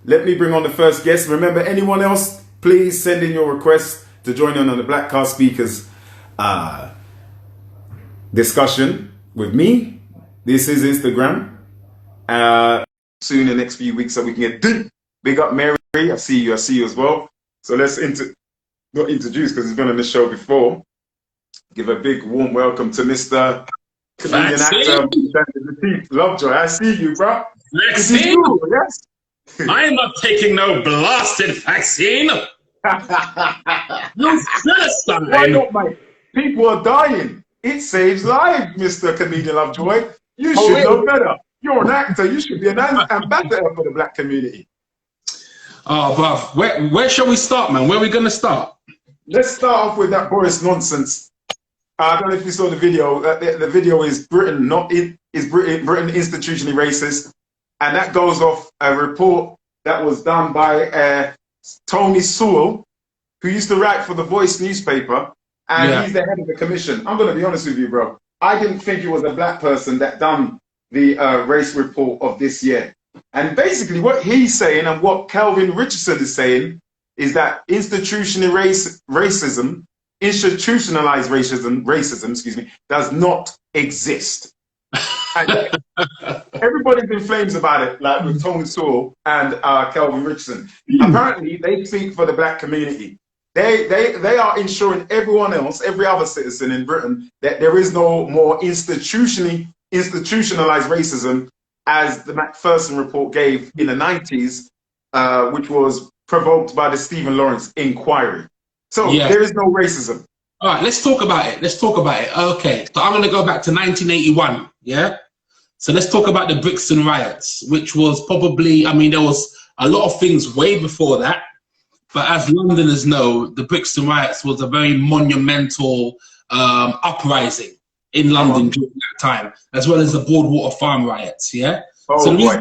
Let me bring on the first guest. Remember, anyone else, please send in your requests to join in on the Black Car Speakers discussion with me. This is Instagram. Soon in the next few weeks so we can get deep. Big up Mary. I see you as well. So let's not introduce because he's been on the show before. Give a big warm welcome to Mr. Comedian actor Lovejoy. I see you, bro. Vaccine? Yes. I am not taking no blasted vaccine. You Philistine. Why not, mate? People are dying. It saves lives, Mr. Comedian Lovejoy. You should know better. You're an actor. You should be an ambassador for the black community. Oh, bruv. Where shall we start, man? Where are we going to start? Let's start off with that Boris nonsense. I don't know if you saw the video. The video is Britain Britain institutionally racist, and that goes off a report that was done by Tony Swell, who used to write for the Voice newspaper, and he's the head of the commission. I'm going to be honest with you, bro. I didn't think it was a black person that done the race report of this year. And basically what he's saying and what Calvin Richardson is saying is that institutionalized racism, excuse me, does not exist. And everybody's in flames about it, like with Tony Swell and Calvin Richardson. Apparently, they speak for the black community. They are ensuring everyone else, every other citizen in Britain, that there is no more institutionalized racism, as the Macpherson report gave in the 90s, which was provoked by the Stephen Lawrence inquiry. So there is no racism. All right, let's talk about it. Okay, so I'm going to go back to 1981, yeah? So let's talk about the Brixton riots, which was probably, I mean, there was a lot of things way before that, but as Londoners know, the Brixton riots was a very monumental uprising in London during that time, as well as the Broadwater Farm riots, yeah? So the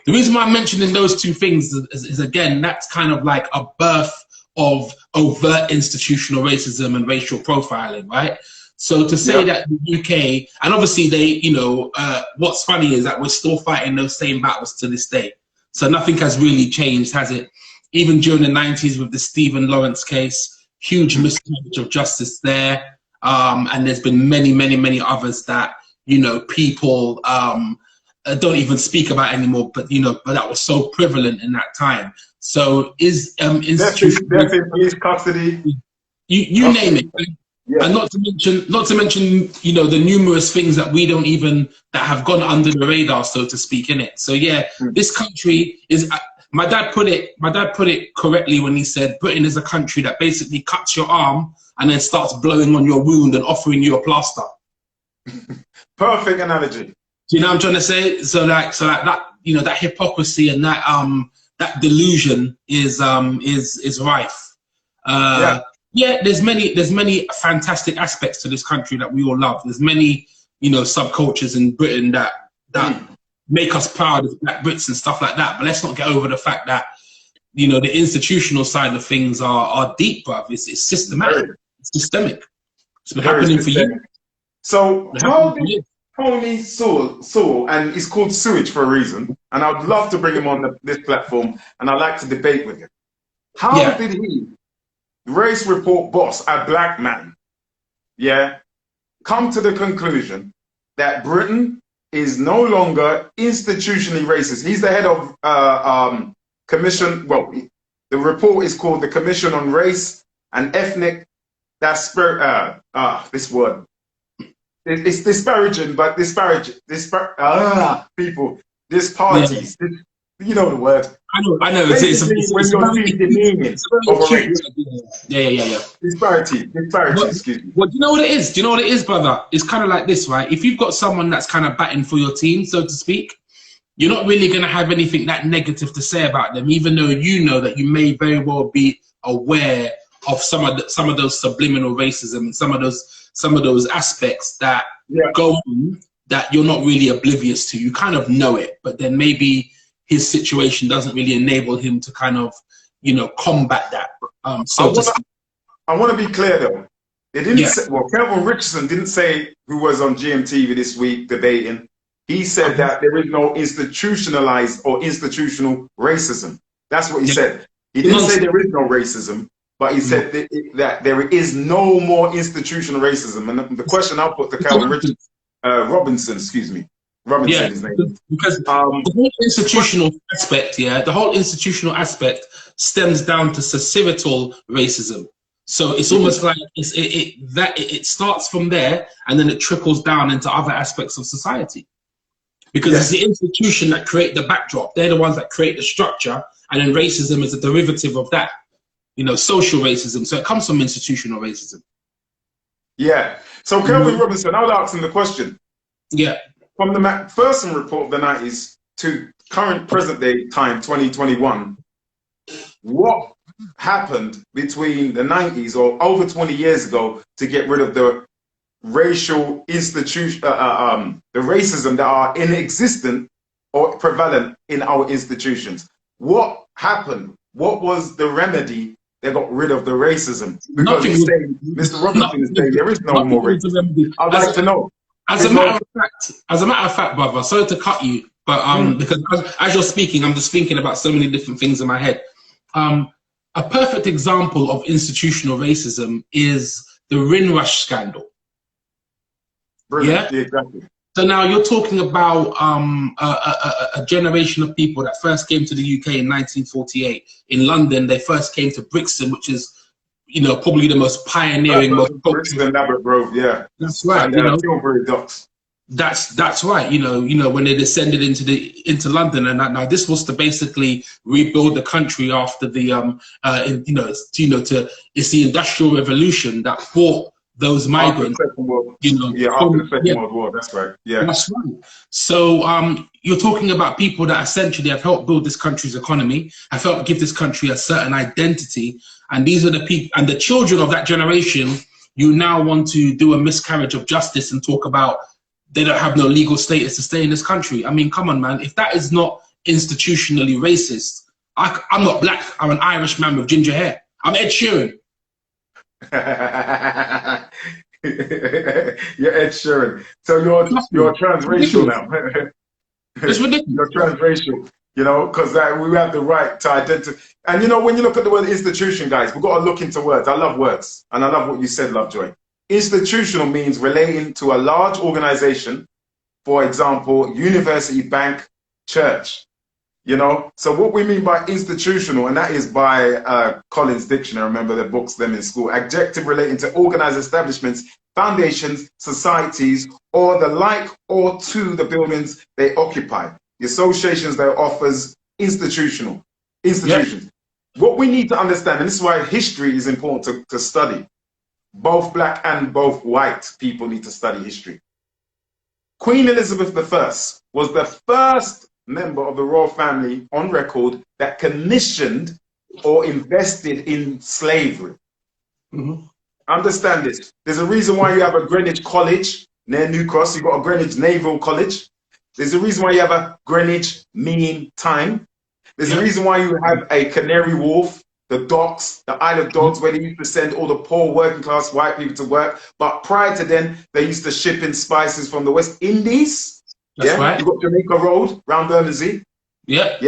reason why I'm mentioning those two things is again, that's kind of like a birth of overt institutional racism and racial profiling, right? So to say that the UK, and obviously they, what's funny is that we're still fighting those same battles to this day. So nothing has really changed, has it? Even during the 90s with the Stephen Lawrence case, huge miscarriage of justice there. And there's been many, many, many others that, people don't even speak about anymore, but that was so prevalent in that time. So is institutional police custody, you name it, and not to mention the numerous things that we don't even that have gone under the radar, so to speak, in it. So this country is. My dad put it correctly when he said Britain is a country that basically cuts your arm and then starts blowing on your wound and offering you a plaster. Perfect analogy. Do you know what I'm trying to say? So like that, that hypocrisy and that delusion is rife. There's many fantastic aspects to this country that we all love. There's many, subcultures in Britain that make us proud as Black Brits and stuff like that. But let's not get over the fact that, the institutional side of things are deep, bruv. It's systematic. It's systemic. It's been happening for years. So how did Tony Swell, and it's called Sewage for a reason, and I'd love to bring him on this platform, and I'd like to debate with him. How did he, race report boss, a black man, come to the conclusion that Britain is no longer institutionally racist? He's the head of commission. Well, the report is called the Commission on Race and Ethnic. This word. It's disparaging, but people, parties. You know the word. I know. Disparity. Excuse me. Well, do you know what it is? Brother? It's kind of like this, right? If you've got someone that's kind of batting for your team, so to speak, you're not really going to have anything that negative to say about them, even though you know that you may very well be aware of some of those subliminal racism and some of those aspects that go on that you're not really oblivious to. You kind of know it, but then maybe his situation doesn't really enable him to kind of, combat that. I want to be clear though. They didn't say, well, Calvin Richardson didn't say, who was on GMTV this week debating. He said that there is no institutionalized or institutional racism. That's what he Yeah. said. He didn't say there is no racism, but he said that there is no more institutional racism. And the question I'll put to Calvin Richards, Robinson, excuse me, Robinson, Yeah, his name. because the whole institutional aspect, the whole institutional aspect stems down to societal racism. So it's almost like it starts from there and then it trickles down into other aspects of society. Because it's the institution that create the backdrop. They're the ones that create the structure, and then racism is a derivative of that. You know, social racism. So it comes from institutional racism. Yeah. So Calvin Robinson, I would ask him the question. Yeah. From the McPherson report of the 90s to current present day time, 2021, what happened between the 90s or over 20 years ago to get rid of the racial institution, the racism that are in existence or prevalent in our institutions? What happened? What was the remedy that got rid of the racism? Because he's saying, Mr. Robinson is saying there is no more racism. I'd like to know. As a matter of fact, brother, sorry to cut you, but because as you're speaking, I'm just thinking about so many different things in my head. A perfect example of institutional racism is the Windrush scandal. Brilliant. Yeah, exactly. So now you're talking about a generation of people that first came to the UK in 1948. In London, they first came to Brixton, which is, you know, probably the most pioneering, Brixton and Ladbroke Grove, yeah. That's right. And you know, Tilbury Docks. That's right. You know when they descended into London, and now this was to basically rebuild the country after the it's the Industrial Revolution that brought those migrants. After the Second World War. That's right. Yeah, that's right. So you're talking about people that essentially have helped build this country's economy, have helped give this country a certain identity, and these are the people and the children of that generation. You now want to do a miscarriage of justice and talk about they don't have no legal status to stay in this country. I mean, come on, man. If that is not institutionally racist, I'm not black. I'm an Irish man with ginger hair. I'm Ed Sheeran. You're Ed Sheeran. So you're transracial now. It's ridiculous. You're transracial, you know, because we have the right to identify. And, you know, when you look at the word institution, guys, we've got to look into words. I love words. And I love what you said, Lovejoy. Institutional means relating to a large organization, for example, university, bank, church, you know. So what we mean by institutional, and that is by Collins Dictionary, remember the books them in school, adjective relating to organized establishments, foundations, societies, or the like, or to the buildings they occupy. The associations that offers institutions. Yep. What we need to understand, and this is why history is important to study. Both black and both white people need to study history. Queen Elizabeth I was the first member of the royal family on record that commissioned or invested in slavery. Understand this. There's a reason why you have a Greenwich College near New Cross. You've got a Greenwich Naval College. There's a reason why you have a Greenwich Mean Time. There's a reason why you have a Canary Wharf, the docks, the Isle of Dogs, where they used to send all the poor working class white people to work. But prior to then, they used to ship in spices from the West Indies. That's right. You've got Jamaica Road, round Bermondsey. Yeah.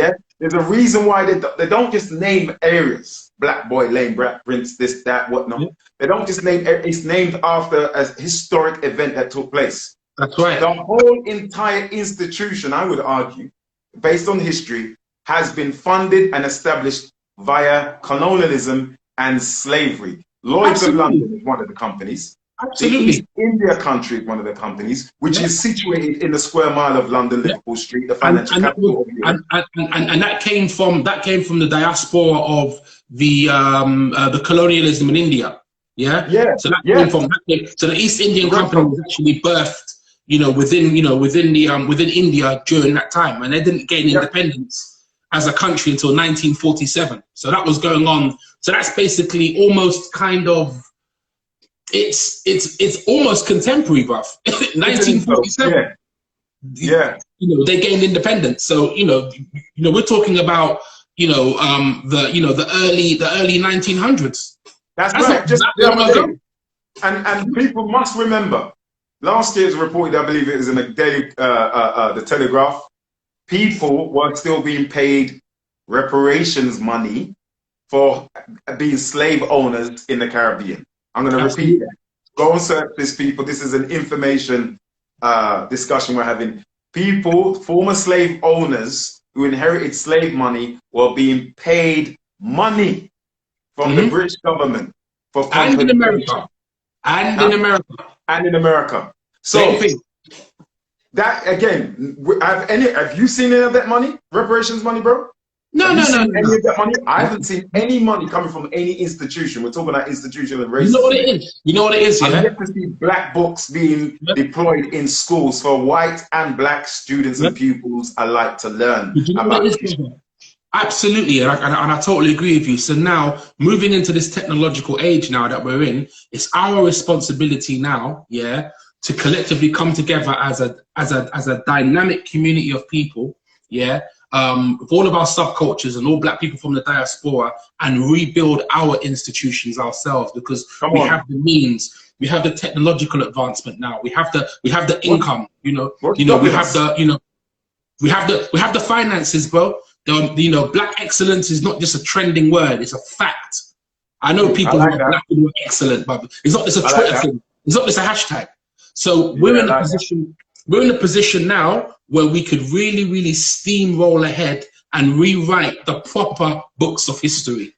There's a reason why they don't just name areas. Black Boy Lane, Black Prince, this, that, whatnot. Yeah. They don't just name, it's named after a historic event that took place. That's right. The whole entire institution, I would argue, based on history, has been funded and established via colonialism and slavery. Lloyd's of London is one of the companies. Absolutely. The East India country is one of the companies, which is situated in the square mile of London, Liverpool Street, the financial capital of Europe. And that came from the diaspora of the colonialism in India. So that came from so the East Indian company was actually birthed, within India during that time, and they didn't gain independence as a country until 1947. So that was going on. So that's basically almost kind of it's almost contemporary, bruv. 1947. They gained independence. So we're talking about the early 1900s. That's right. Just the other day. And people must remember. Last year it was reported, I believe it was in the Daily, the Telegraph. People were still being paid reparations money for being slave owners in the Caribbean. I'm going to repeat that. Go and search this, people. This is an information discussion we're having. People, former slave owners who inherited slave money, were being paid money from the British government for and in America. And in America. And in America. So, same thing. That, again, have you seen any of that money? Reparations money, bro? No. Any of that money? I haven't seen any money coming from any institution. We're talking about institutional and racism. You know what it is? You know what it is, yeah? I've yet to see black books being deployed in schools for white and black students and pupils alike to learn about history. Absolutely, and I totally agree with you. So now, moving into this technological age now that we're in, it's our responsibility now, yeah, to collectively come together as a dynamic community of people, yeah, with all of our subcultures and all black people from the diaspora, and rebuild our institutions ourselves, because we have the means, we have the technological advancement now, we have the income, we have the finances, bro. Black excellence is not just a trending word; it's a fact. I know people who are black and excellent, but it's not just a Twitter thing. It's not just a hashtag. So we're in a position. We're in a position now where we could really, really steamroll ahead and rewrite the proper books of history.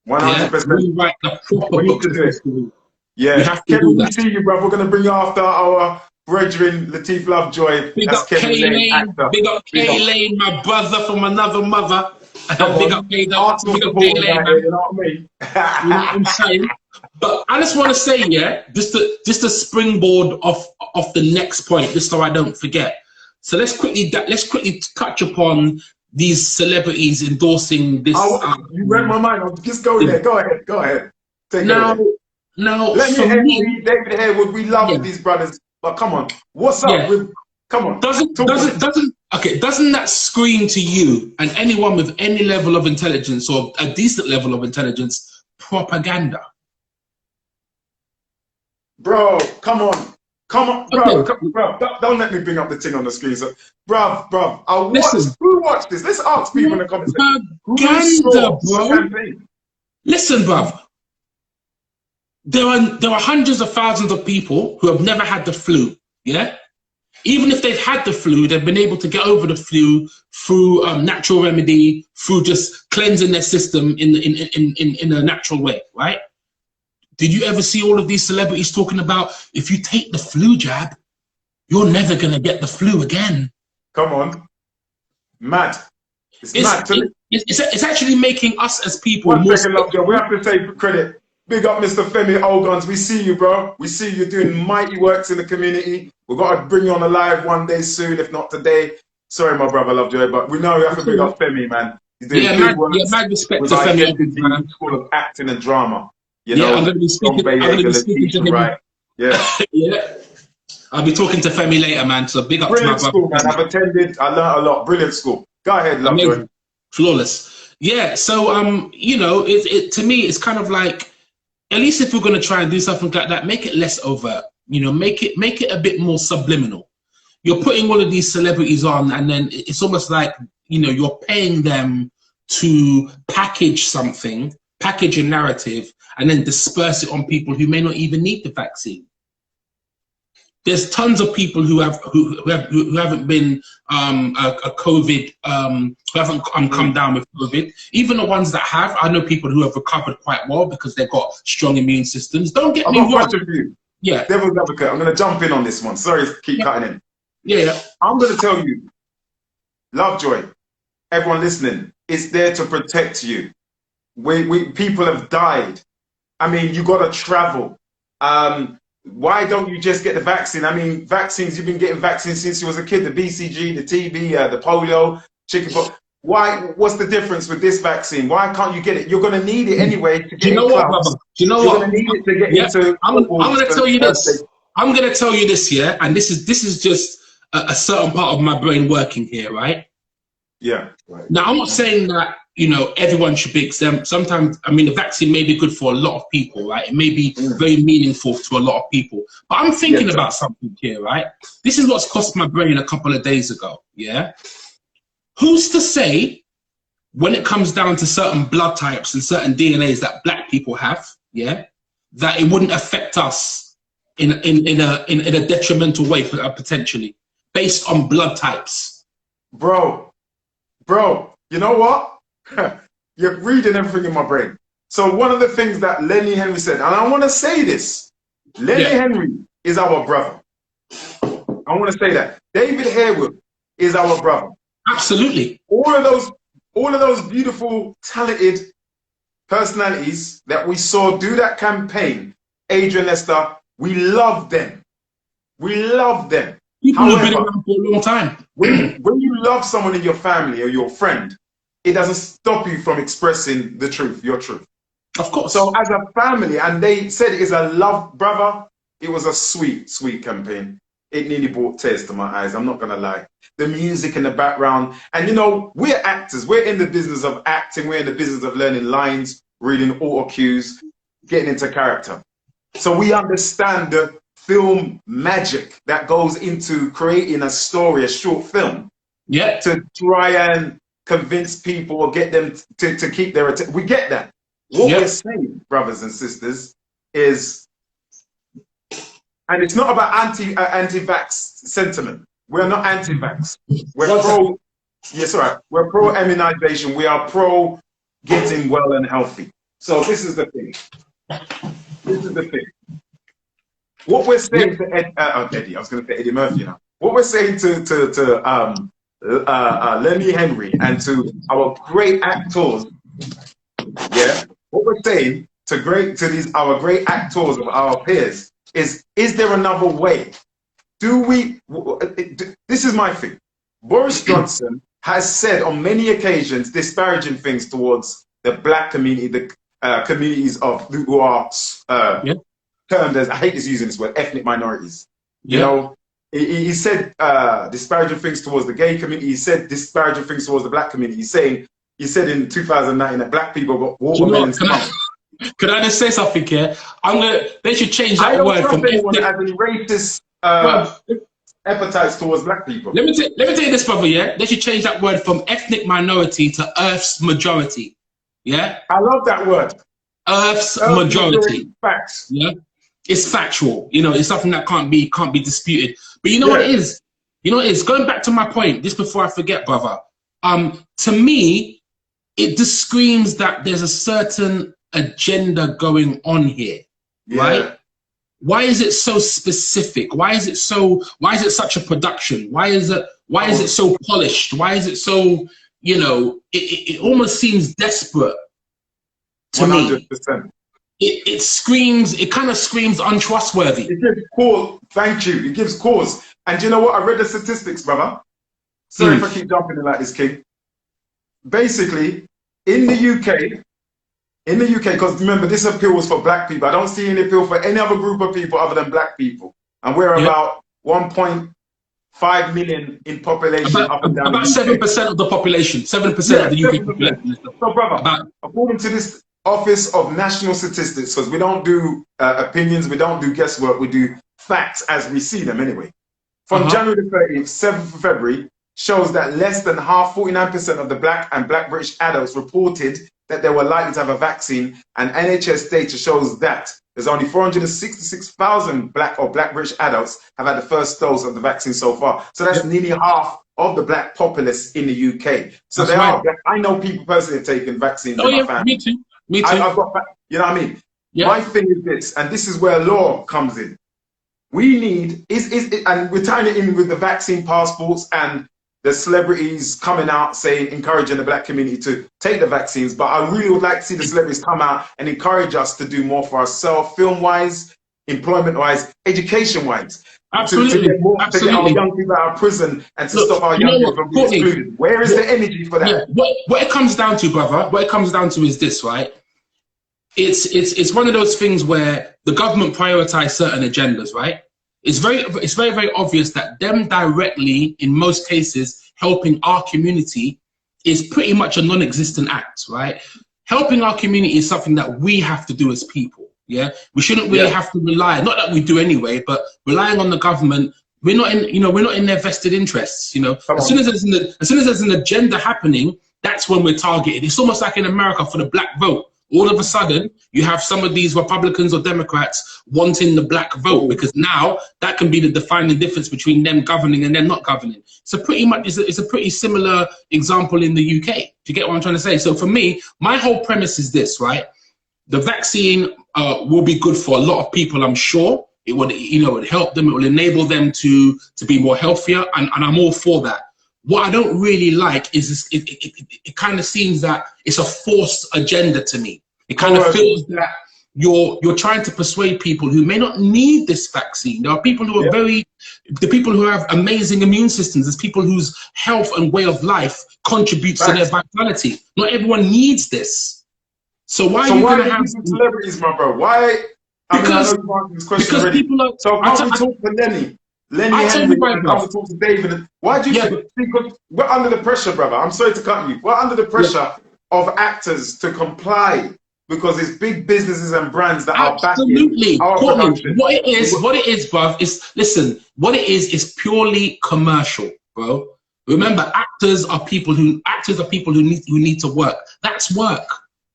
100%. Rewrite the proper books of history. Yeah. We have to do that. See you, bro. We're going to bring you after our brethren, Latif Lovejoy. Big up K-Lane. Big up K-Lane, my brother from another mother. Big up K-Lane, man. You know what I mean? You know what I'm saying? But I just want to say, yeah, just a springboard of the next point, just so I don't forget. So let's quickly touch upon these celebrities endorsing this. You read my mind. I'll just go there. Go ahead. Take it away. Now, let me David Harewood. We love these brothers, but come on, what's up with? Come on. Doesn't that scream to you and anyone with any level of intelligence or a decent level of intelligence propaganda? Bro, come on, bro, bro. Don't let me bring up the thing on the screen. So, bro, who watched this? Let's ask people in the comments. Propaganda, bro. Listen, bro. There are hundreds of thousands of people who have never had the flu. Yeah. Even if they've had the flu, they've been able to get over the flu through natural remedy, through just cleansing their system in a natural way, right? Did you ever see all of these celebrities talking about, if you take the flu jab, you're never going to get the flu again? Come on. Mad. It's mad. It's actually making us as people One second, Lovejoy. We have to take credit. Big up Mr. Femi Olguns. We see you, bro. We see you doing mighty works in the community. We've got to bring you on a live one day soon, if not today. Sorry, my brother Lovejoy, but we know we have to big up Femi, man. He's doing big works mad respect with to our Femi. School of Acting and Drama. I'm going to be speaking to him. Right. Yeah. Yeah. I'll be talking to Femi later, man. So big up Brilliant to my school, brother. man. I've attended. I learned a lot. Brilliant school. Go ahead, Lovejoy. Flawless. Yeah. So it to me, it's kind of like, at least if we're going to try and do something like that, make it less overt. Make it a bit more subliminal. You're putting all of these celebrities on, and then it's almost like you're paying them to package something, package a narrative, and then disperse it on people who may not even need the vaccine. There's tons of people who haven't been a COVID, who haven't come down with COVID. Even the ones that have, I know people who have recovered quite well because they've got strong immune systems. Don't get me wrong. I've got a question for you. Yeah. Devil's advocate. I'm going to jump in on this one. Sorry to keep cutting in. Yeah. I'm going to tell you, Lovejoy, everyone listening, it's there to protect you. People have died. I mean, you got to travel. Why don't you just get the vaccine? I mean, vaccines, you've been getting vaccines since you was a kid, the BCG, the TB, the polio, chickenpox. Why? What's the difference with this vaccine? Why can't you get it? You're going to need it anyway to get Do you know what, brother? Do you know You're what? going to need it to get into... I'm going to tell you this. I'm going to tell you this, yeah? And this is just a certain part of my brain working here, right? Yeah. Right. Now, I'm not saying that, everyone should be exempt. Sometimes, I mean, the vaccine may be good for a lot of people, right? It may be very meaningful to a lot of people. But I'm thinking about something here, right? This is what's crossed my brain a couple of days ago, yeah? Who's to say when it comes down to certain blood types and certain DNAs that black people have, yeah, that it wouldn't affect us in a detrimental way potentially based on blood types. Bro, you know what? You're reading everything in my brain. So one of the things that Lenny Henry said, and I want to say this, Lenny Henry is our brother. I want to say that. David Harewood is our brother. Absolutely. All of those beautiful, talented personalities that we saw do that campaign, Adrian Lester, we love them. We love them. People have been around for a long time. When you love someone in your family or your friend, it doesn't stop you from expressing the truth, your truth. Of course. So as a family, and they said it's a love brother, it was a sweet, sweet campaign. It nearly brought tears to my eyes, I'm not gonna lie. The music in the background, and you know, we're actors, we're in the business of acting, we're in the business of learning lines, reading auto cues, getting into character. So we understand the film magic that goes into creating a story, a short film. Yeah. To try and convince people or get them to keep their attention. We get that. What we're saying, brothers and sisters, is, and it's not about anti-vax sentiment. We're not anti-vax. We're pro. Yes, all right. We're pro immunization. We are pro getting well and healthy. So this is the thing. This is the thing. What we're saying to Eddie, I was going to say Eddie Murphy now. What we're saying to Lenny Henry and to our great actors, yeah. What we're saying to our great actors of our peers is there another way? This is my thing. Boris Johnson has said on many occasions disparaging things towards the black community, the communities who are termed as, I hate using this word, ethnic minorities. You know, he said disparaging things towards the gay community. He said disparaging things towards the black community. He said in 2009 that black people got watermelon stomach. Could I just say something here? They should change that word from ethnic. As any racist appetites towards black people. Let me tell you this, brother. Yeah, they should change that word from ethnic minority to Earth's majority. Yeah, I love that word. Earth's majority. Facts. Yeah, it's factual. You know, it's something that can't be disputed. But you know what it is? You know what it is? Going back to my point, just before I forget, brother. To me, it just screams that there's a certain agenda going on here, right? Why is it so specific? Why is it such a production? Why is it so polished? Why is it so, you know, it almost seems desperate to 100%. me. It kind of screams untrustworthy. It gives cause. Thank you. It gives cause. And you know what? I read the statistics, brother. Sorry if I keep jumping in like this, King. Basically, in the UK, because remember, this appeal was for black people. I don't see any appeal for any other group of people other than black people. And we're about 1.5 million in population up and down. About 7% of the population. 7% of the UK population. So, brother, according to this Office of National Statistics, because we don't do opinions, we don't do guesswork, we do facts as we see them anyway. From January the 30th, 7th of February, shows that less than half, 49% of the black and black British adults reported that they were likely to have a vaccine, and NHS data shows that there's only 466,000 black or black British adults have had the first dose of the vaccine so far. So that's nearly half of the black populace in the UK. So I know people personally have taken vaccines in my family. Me too. Me too. I've got, you know what I mean? My thing is this, and this is where law comes in. We need, and we're tying it in with the vaccine passports and the celebrities coming out saying, encouraging the black community to take the vaccines. But I really would like to see the celebrities come out and encourage us to do more for ourselves, film-wise, employment-wise, education-wise. Absolutely. To get our young people out of prison and to stop our young people from being excluded. Where is the energy for that? What it comes down to, brother, what it comes down to is this, right? It's one of those things where the government prioritize certain agendas, right? It's very, very obvious that them directly, in most cases, helping our community is pretty much a non-existent act, right? Helping our community is something that we have to do as people, yeah? We shouldn't really have to rely, not that we do anyway, but relying on the government, we're not in their vested interests, you know? As soon as there's an agenda happening, that's when we're targeted. It's almost like in America for the black vote. All of a sudden, you have some of these Republicans or Democrats wanting the black vote, because now that can be the defining difference between them governing and them not governing. So pretty much, it's a pretty similar example in the UK. Do you get what I'm trying to say? So for me, my whole premise is this, right? The vaccine will be good for a lot of people, I'm sure. It would, you know, it would help them. It will enable them to be more healthier, and I'm all for that. What I don't really like is it kind of seems that it's a forced agenda to me. It kind of feels that you're trying to persuade people who may not need this vaccine. There are people who are the people who have amazing immune systems. There's people whose health and way of life contributes to their vitality. Not everyone needs this. So why are you going to have celebrities, my bro? Why? Because, I know you answered this question already. People are, so how we talk to Lenny Henry, and how we talk to David? Why do you think? Because we're under the pressure, brother. I'm sorry to cut you. We're under the pressure of actors to comply, because it's big businesses and brands that are backing our production. What it is, bruv, is, listen, what it is purely commercial, bro. Remember, actors are people who need to work. That's work.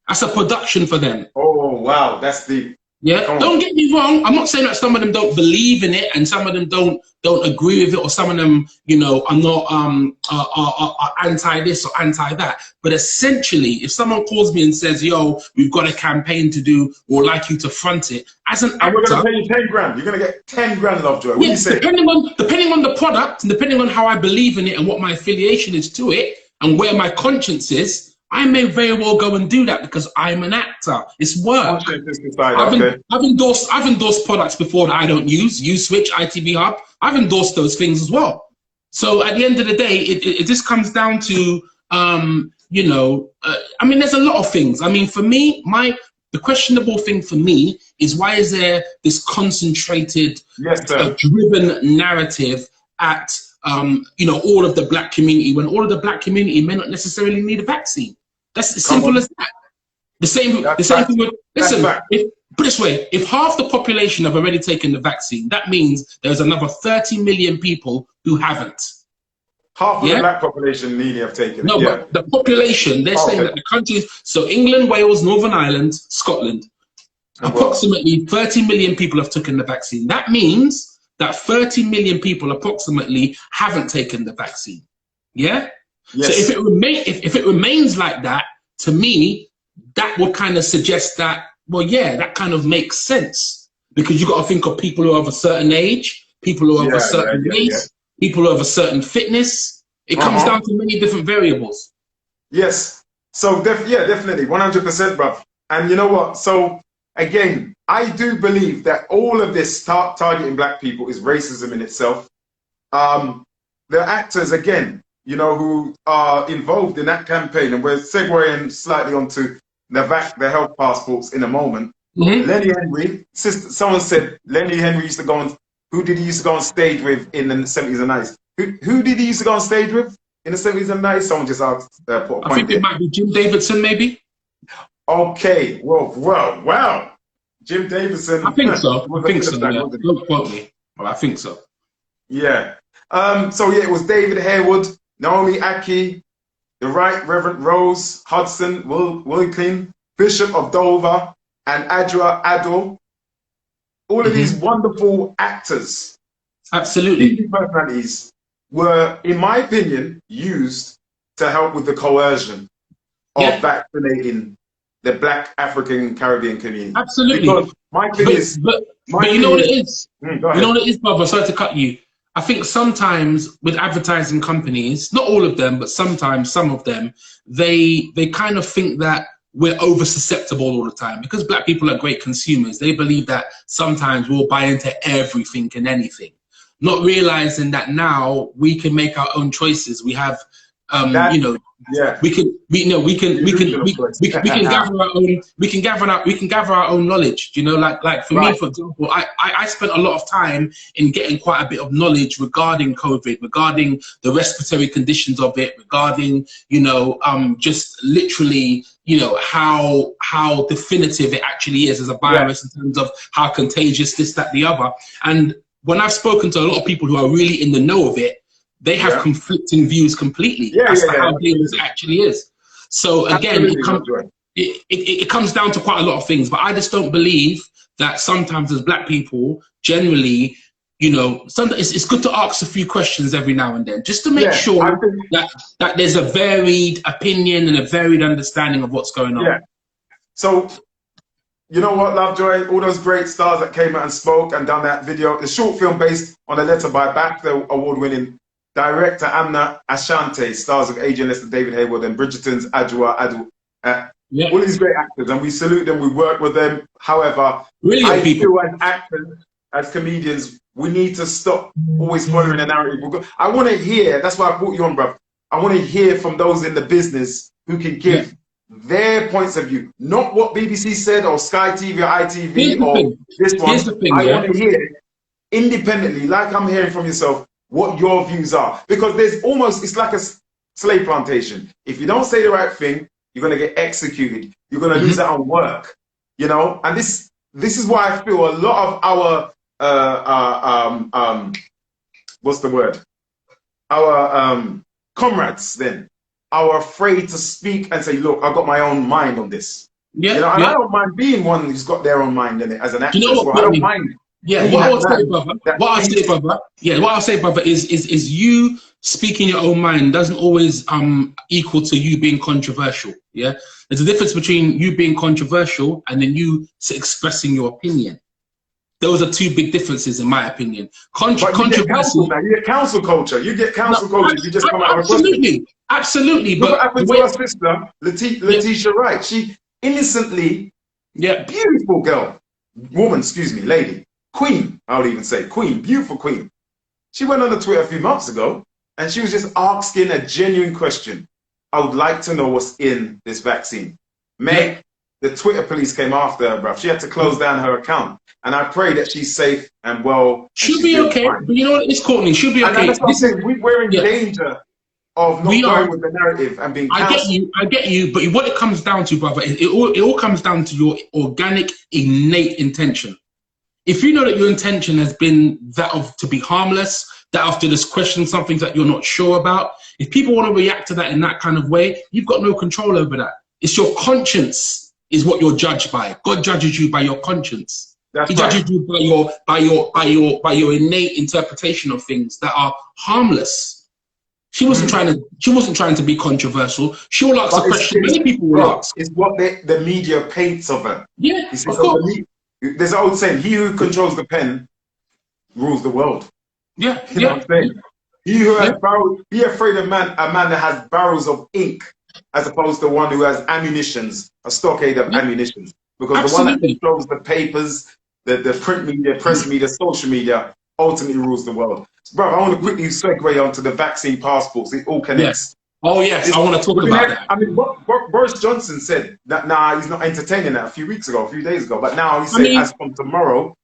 That's a production for them. Oh wow, that's deep. Yeah, don't get me wrong. I'm not saying that some of them don't believe in it and some of them don't agree with it, or some of them, you know, are not are anti this or anti that. But essentially, if someone calls me and says, "Yo, we've got a campaign to do, we'd like you to front it," as an actor, and we're going to pay you 10 grand. You're going to get 10 grand, Lovejoy. What do you say? Depending on the product and depending on how I believe in it and what my affiliation is to it and where my conscience is, I may very well go and do that because I'm an actor. It's work. I've endorsed products before that I don't use. Switch, ITV Hub. I've endorsed those things as well. So at the end of the day, it just comes down to, you know, I mean, there's a lot of things. I mean, for me, the questionable thing for me is, why is there this concentrated, driven narrative at, you know, all of the black community, when all of the black community may not necessarily need a vaccine? That's as simple as that. The same thing with, listen, put it this way, if half the population have already taken the vaccine, that means there's another 30 million people who haven't. Half of the black population nearly have taken it. No, but the population, they're saying that the countries, so England, Wales, Northern Ireland, Scotland, approximately 30 million people have taken the vaccine. That means that 30 million people approximately haven't taken the vaccine. Yeah? Yes. So if it remains like that, to me, that would kind of suggest that, well, yeah, that kind of makes sense, because you got to think of people who are of a certain age, people who are of a certain race, people who are of a certain fitness. It comes down to many different variables. Yes. So definitely, 100%, bruv. And you know what? So again, I do believe that all of this targeting black people is racism in itself. The actors, again, you know, who are involved in that campaign, and we're segueing slightly onto the health passports in a moment. Lenny Henry, someone said Lenny Henry used to go on, who did he used to go on stage with in the 70s and 90s? Who did he used to go on stage with in the 70s and 90s? Someone just asked. I think it might be Jim Davidson, maybe. Okay, well. Jim Davidson. I think so. I think so. Yeah. Don't quote me, but I think so. Yeah. So yeah, it was David Harewood, Naomi Aki, the Right Reverend Rose Hudson Wilkin, Bishop of Dover, and Adra Addo. All of these wonderful actors, absolutely, personalities, were, in my opinion, used to help with the coercion of vaccinating the black African Caribbean community. Absolutely. Because my thing is, but you know what it is? You know what it is, brother? Sorry to cut you. I think sometimes with advertising companies, not all of them, but sometimes some of them, they kind of think that we're over susceptible all the time, because black people are great consumers. They believe that sometimes we'll buy into everything and anything, not realizing that now we can make our own choices. We have, you know, we can gather our own knowledge. You know, like for me, for example, I spent a lot of time in getting quite a bit of knowledge regarding COVID, regarding the respiratory conditions of it, regarding, you know, just literally, you know, how definitive it actually is as a virus in terms of how contagious this, that, the other. And when I've spoken to a lot of people who are really in the know of it, they have conflicting views completely as to how dangerous it actually is. So again, Absolutely, Lovejoy. it comes down to quite a lot of things, but I just don't believe that sometimes as black people, generally, you know, sometimes it's good to ask a few questions every now and then, just to make Yeah, sure I think, that there's a varied opinion and a varied understanding of what's going on. yeah. So, you know what, Lovejoy? All those great stars that came out and spoke and done that video, the short film based on a letter by BAFTA award-winning director Amna Ashanti, stars of Agent David Hayward and Bridgerton's Adjoa Adu. Yeah. All these great actors, and we salute them, we work with them. However, Brilliant I people. feel as actors, as comedians, we need to stop always following a narrative. I want to hear, that's why I brought you on, bro. I want to hear from those in the business who can give their points of view, not what BBC said or Sky TV or ITV or this one. Here's the thing, I want to hear independently, like I'm hearing from yourself, what your views are. Because there's almost, it's like a slave plantation. If you don't say the right thing, you're going to get executed. You're going to lose out on work, you know? And this is why I feel a lot of our, what's the word? Our comrades then are afraid to speak and say, look, I've got my own mind on this. Yeah, you know, and I don't mind being one who's got their own mind in it as an actor. You know what, I don't mind. Yeah, what I'll say, brother. What I'll say, brother, is you speaking your own mind doesn't always equal to you being controversial. Yeah, there's a difference between you being controversial and then you expressing your opinion. Those are two big differences, in my opinion. Controversy. You get council culture. You get council culture. You just come out of absolutely. But what happened to our sister, Letitia Wright? She innocently, beautiful girl, woman, excuse me, lady, queen. I would even say queen, beautiful queen. She went on the Twitter a few months ago, and she was just asking a genuine question. I would like to know what's in this vaccine. Meg, the Twitter police came after her, bruv. She had to close down her account. And I pray that she's safe and well. She'll be okay. But you know what? It's Courtney. She'll be okay. And that's what I'm saying. We're in danger of not going with the narrative and being cancelled. I get you. But what it comes down to, brother, it all comes down to your organic, innate intention. If you know that your intention has been that of to be harmless, that of to just question something that you're not sure about, if people want to react to that in that kind of way, you've got no control over that. It's your conscience is what you're judged by. God judges you by your conscience. He judges you by your innate interpretation of things that are harmless. She wasn't trying to be controversial. She'll ask a question many people will ask. It's what the media paints of her. Yeah, of course. There's an old saying, he who controls the pen rules the world. Yeah, you know what I'm saying? He who has barrels, be afraid of a man that has barrels of ink, as opposed to one who has ammunitions, a stockade of ammunitions. Because the one that controls the papers, the print media, press media, social media, ultimately rules the world. Bro, I want to quickly segue onto the vaccine passports. It all connects. Oh yes, I want to talk about that. I mean, Boris Johnson said that he's not entertaining that a few days ago. But now he said, as from tomorrow,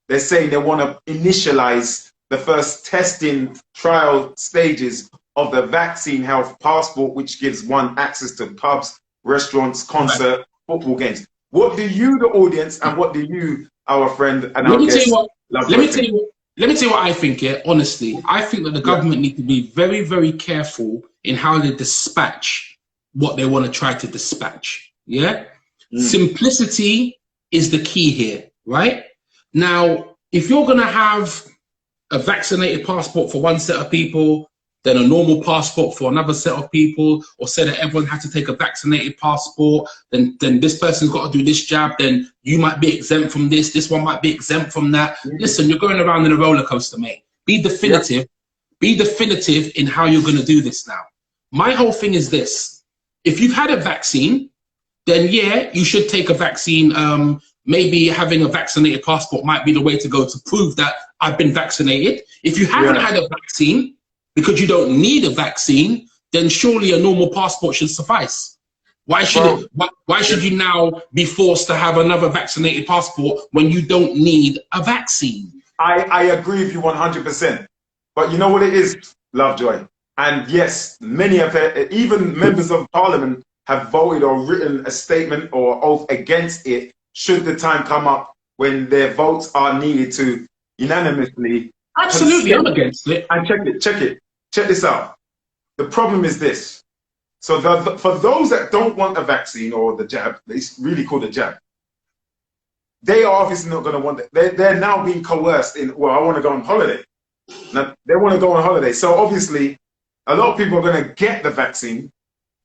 they're saying they want to initialize the first testing trial stages of the vaccine health passport, which gives one access to pubs, restaurants, concert, football games. What do you, the audience, and what do you, our friend and our guest, let me tell you what I think here, honestly. I think that the government need to be very, very careful in how they dispatch what they want to try to dispatch. Yeah? Simplicity is the key here, right? Now, if you're going to have a vaccinated passport for one set of people, then a normal passport for another set of people, or say that everyone has to take a vaccinated passport, then this person's got to do this jab, then you might be exempt from this one might be exempt from that. Listen, you're going around in a roller coaster, mate. Be definitive. Be definitive in how you're going to do this now. My whole thing is this. If you've had a vaccine, then yeah, you should take a vaccine. Maybe having a vaccinated passport might be the way to go to prove that I've been vaccinated. If you haven't had a vaccine, because you don't need a vaccine, then surely a normal passport should suffice. Why should you now be forced to have another vaccinated passport when you don't need a vaccine? I agree with you 100%. But you know what it is, Lovejoy? And yes, many of it, even members of parliament have voted or written a statement or oath against it should the time come up when their votes are needed to unanimously. Absolutely, I'm against it. And check this out. The problem is this. So for those that don't want a vaccine or the jab, it's really called a jab, they are obviously not going to want it. They're now being coerced in, well, I want to go on holiday. Now, they want to go on holiday. So obviously, a lot of people are going to get the vaccine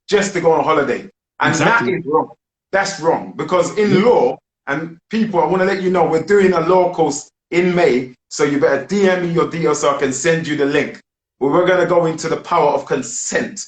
just to go on holiday. And exactly. That is wrong. That's wrong. Because in law, and people, I want to let you know, we're doing a law course in May. So you better DM me your details so I can send you the link. Where we're going to go into the power of consent.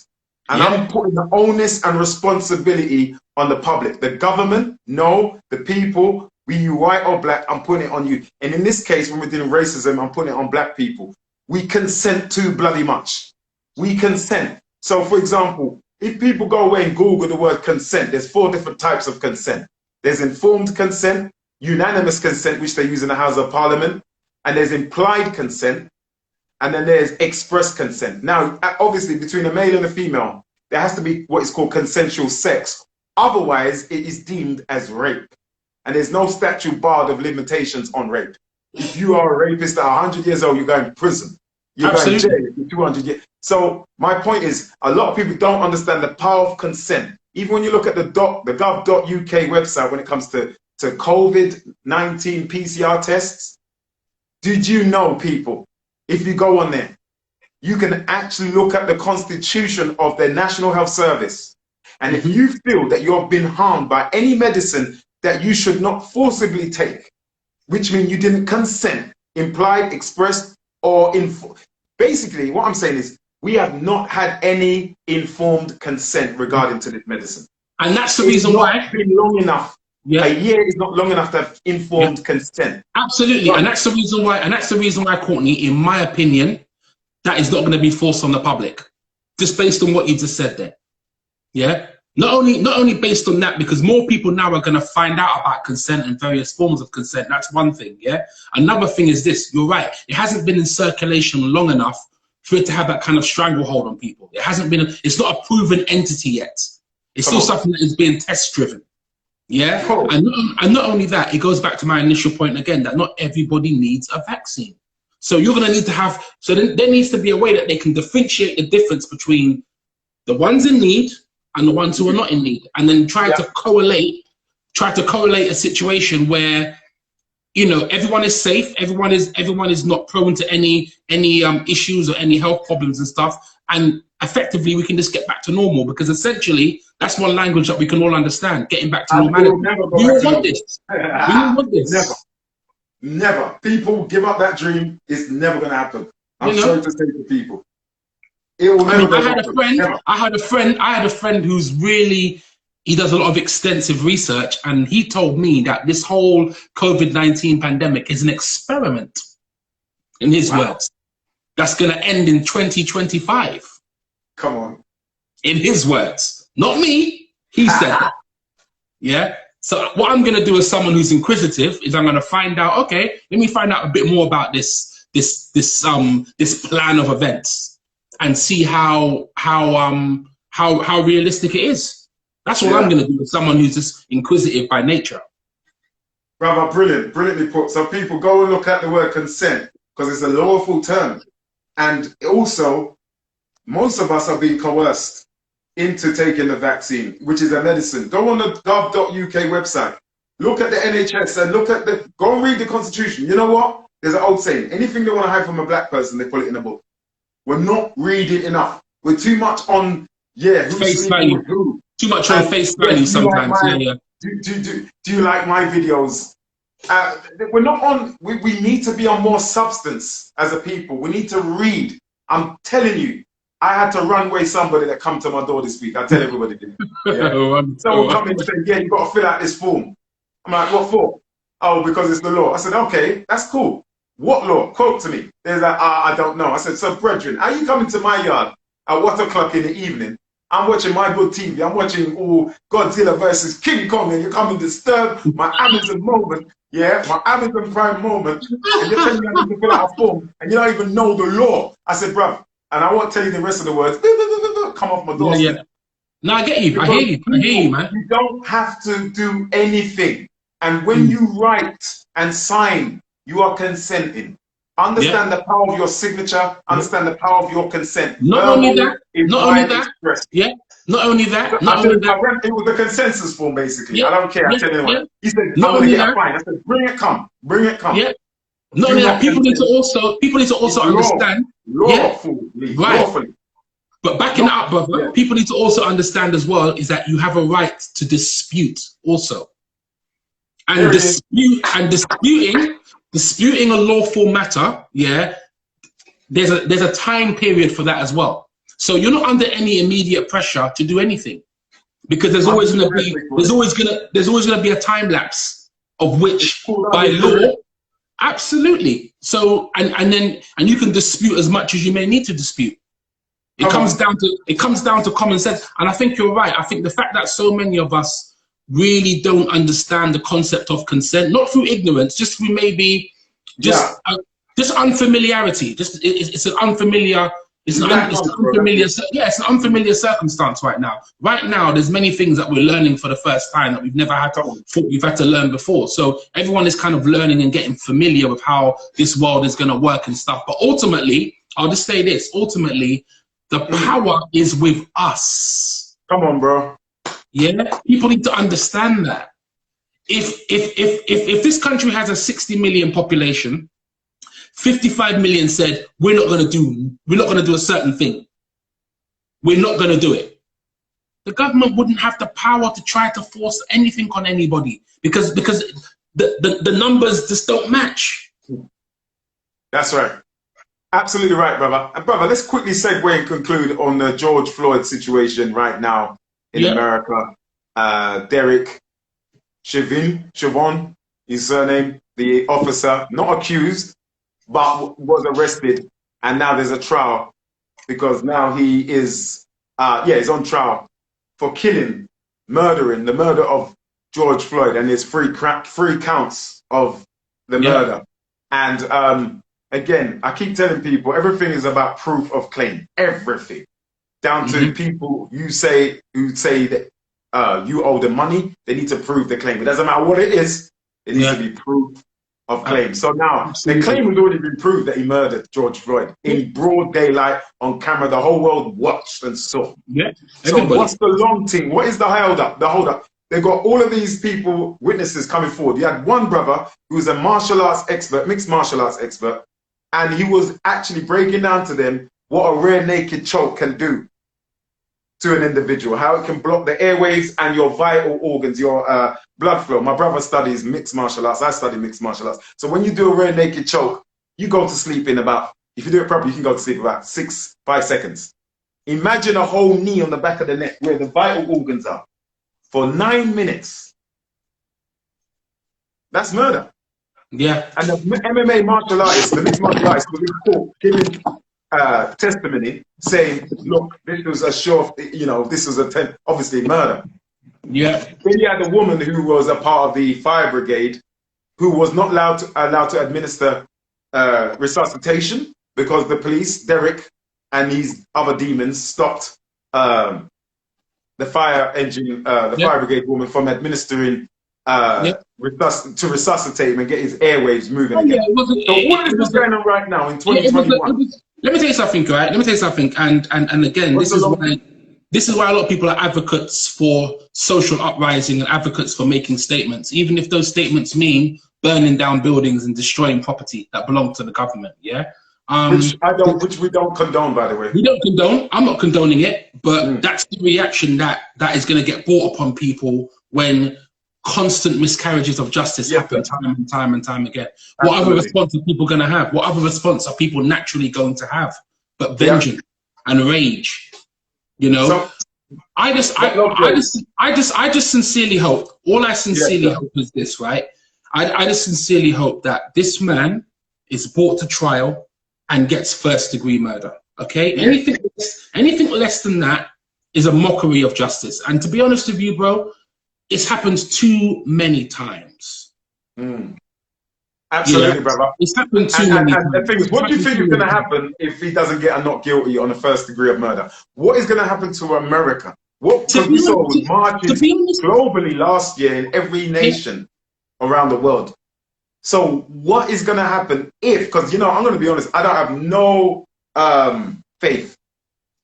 And I'm putting the onus and responsibility on the public. The government, no. The people, be you white or black, I'm putting it on you. And in this case, when we're dealing with racism, I'm putting it on black people. We consent too bloody much. We consent. So, for example, if people go away and Google the word consent, there's 4 different types of consent. There's informed consent, unanimous consent, which they use in the House of Parliament, and there's implied consent, and then there's express consent. Now, obviously, between a male and a female, there has to be what is called consensual sex. Otherwise, it is deemed as rape. And there's no statute barred of limitations on rape. If you are a rapist at 100 years old, you're going to prison. You're going to jail for 200 years. So my point is, a lot of people don't understand the power of consent. Even when you look at the gov.uk website when it comes to COVID-19 PCR tests, did you know, people, if you go on there, you can actually look at the constitution of the National Health Service. And if you feel that you've been harmed by any medicine that you should not forcibly take, which means you didn't consent, implied, expressed, or basically what I'm saying is we have not had any informed consent regarding to this medicine. And that's the reason why it's been long enough. A year is not long enough to have informed consent. Absolutely. And that's the reason why, Courtney, in my opinion, that is not going to be forced on the public. Just based on what you just said there. Yeah. Not only based on that, because more people now are going to find out about consent and various forms of consent. That's one thing, yeah? Another thing is this, you're right. It hasn't been in circulation long enough for it to have that kind of stranglehold on people. It hasn't been, it's not a proven entity yet. It's still something that is being test-driven, yeah? And not only that, it goes back to my initial point again, that not everybody needs a vaccine. So you're going to need to have, so there needs to be a way that they can differentiate the difference between the ones in need and the ones who are not in need, and then try to correlate a situation where, you know, everyone is safe, everyone is not prone to any issues or any health problems and stuff, and effectively we can just get back to normal, because essentially that's one language that we can all understand, getting back to normality. We all want this. We all want this. Never. People give up that dream. It's never going to happen. I'm sorry to say to people. I had a friend who's really, he does a lot of extensive research, and he told me that this whole COVID-19 pandemic is an experiment, in his words, that's going to end in 2025. Come on. In his words, not me. He said that. Yeah. So what I'm going to do as someone who's inquisitive is I'm going to find out, okay, let me find out a bit more about this plan of events, and see how realistic it is. That's what I'm going to do with someone who's just inquisitive by nature. Brother, brilliantly put. So people go and look at the word consent, because it's a lawful term. And also, most of us are being coerced into taking the vaccine, which is a medicine. Go on the gov.uk website. Look at the NHS and go and read the Constitution. You know what? There's an old saying, anything they want to hide from a black person, they put it in a book. We're not reading enough. We're too much on, who's face value. Who. Too much on face value sometimes. Do you like my videos? We're not on, we need to be on more substance as a people. We need to read. I'm telling you, I had to run away somebody that come to my door this week. I tell everybody this. Someone come in and say, you got to fill out this form. I'm like, what for? Oh, because it's the law. I said, okay, that's cool. What law? Quote to me. They're like, I don't know. I said, so brethren, are you coming to my yard at 1 o'clock in the evening? I'm watching my good TV. I'm watching Godzilla versus King Kong, and you come and disturb my Amazon moment, my Amazon Prime moment, and you're telling me I need to fill out a form, and you don't even know the law. I said, bruv, and I won't tell you the rest of the words. Come off my doorstep. No, I get you. I hear you, man. You don't have to do anything. And when you write and sign, you are consenting. Understand the power of your signature. Understand the power of your consent. Not only that. Not only that, I not only said, that, it was the consensus form, basically. yeah, I don't care. I yeah, tell anyone. yeah. He said, I'm Not going to only get a that, fine. I said, bring it, come. Bring it, come. yeah. Not Do only that, not contend. people need to It's also understand, yeah, lawfully, right. lawfully. But backing it Not, up, brother, yeah. people need to also understand as well is that you have a right to dispute also. And disputing a lawful matter, yeah, there's a time period for that as well. So you're not under any immediate pressure to do anything, because there's always gonna be a time lapse of which by law, absolutely. So and you can dispute as much as you may need to dispute. It comes down to common sense. And I think you're right. I think the fact that so many of us really don't understand the concept of consent, not through ignorance, just through maybe just unfamiliarity. It's an unfamiliar. It's an unfamiliar circumstance right now. Right now, there's many things that we're learning for the first time that we've never thought we've had to learn before. So everyone is kind of learning and getting familiar with how this world is going to work and stuff. But ultimately, I'll just say this: ultimately, the power is with us. Come on, bro. Yeah, people need to understand that. If this country has a 60 million population, 55 million said we're not going to do a certain thing. We're not going to do it. The government wouldn't have the power to try to force anything on anybody because the numbers just don't match. That's right. Absolutely right, brother. And brother, let's quickly segue and conclude on the George Floyd situation right now in America. Derek Chauvin, his surname, the officer, not accused, but was arrested, and now there's a trial because now he is, he's on trial for murdering the murder of George Floyd, and there's three counts of the murder. And again, I keep telling people everything is about proof of claim, everything, down to people who say that you owe them money, they need to prove the claim. It doesn't matter what it is, it needs to be proof of claim. So now the claim has already been proved that he murdered George Floyd in broad daylight on camera. The whole world watched and saw. So what's the long thing? What is the hold up? They've got all of these people, witnesses coming forward. You had one brother who was a martial arts expert, mixed martial arts expert, and he was actually breaking down to them what a rear naked choke can do to an individual, how it can block the airways and your vital organs, your blood flow. My brother studies mixed martial arts. I study mixed martial arts. So when you do a rear naked choke, you go to sleep in about, if you do it properly, you can go to sleep about 5 seconds. Imagine a whole knee on the back of the neck where the vital organs are for 9 minutes. That's murder. Yeah. And the MMA martial artist, the mixed martial artist, was in court giving testimony saying, look, this was a show of, this was obviously murder. Yeah. Then you had a woman who was a part of the fire brigade who was not allowed to administer resuscitation because the police, Derek, and these other demons stopped the fire engine, fire brigade woman from administering to resuscitate him and get his airwaves moving again. So what is going on right now in 2021? Let me tell you something, right? Let me tell you something. And again, this is why a lot of people are advocates for social uprising and advocates for making statements, even if those statements mean burning down buildings and destroying property that belong to the government. Yeah. Which we don't condone, by the way. We don't condone. I'm not condoning it, but that's the reaction that is going to get brought upon people when constant miscarriages of justice happen time and time again. Absolutely. What other response are people going to have? What other response are people naturally going to have but vengeance and rage? So, I just sincerely hope. All I sincerely hope is this, right? I just sincerely hope that this man is brought to trial and gets first-degree murder. Okay, anything less than that is a mockery of justice. And to be honest with you, bro, it's happened too many times. Absolutely, brother. It's happened too many times. And the thing is, what do you think is going to happen if he doesn't get a not guilty on the first degree of murder? What is going to happen to America? What we saw was marches globally last year in every nation around the world. So what is going to happen if, because, I'm going to be honest, I don't have no faith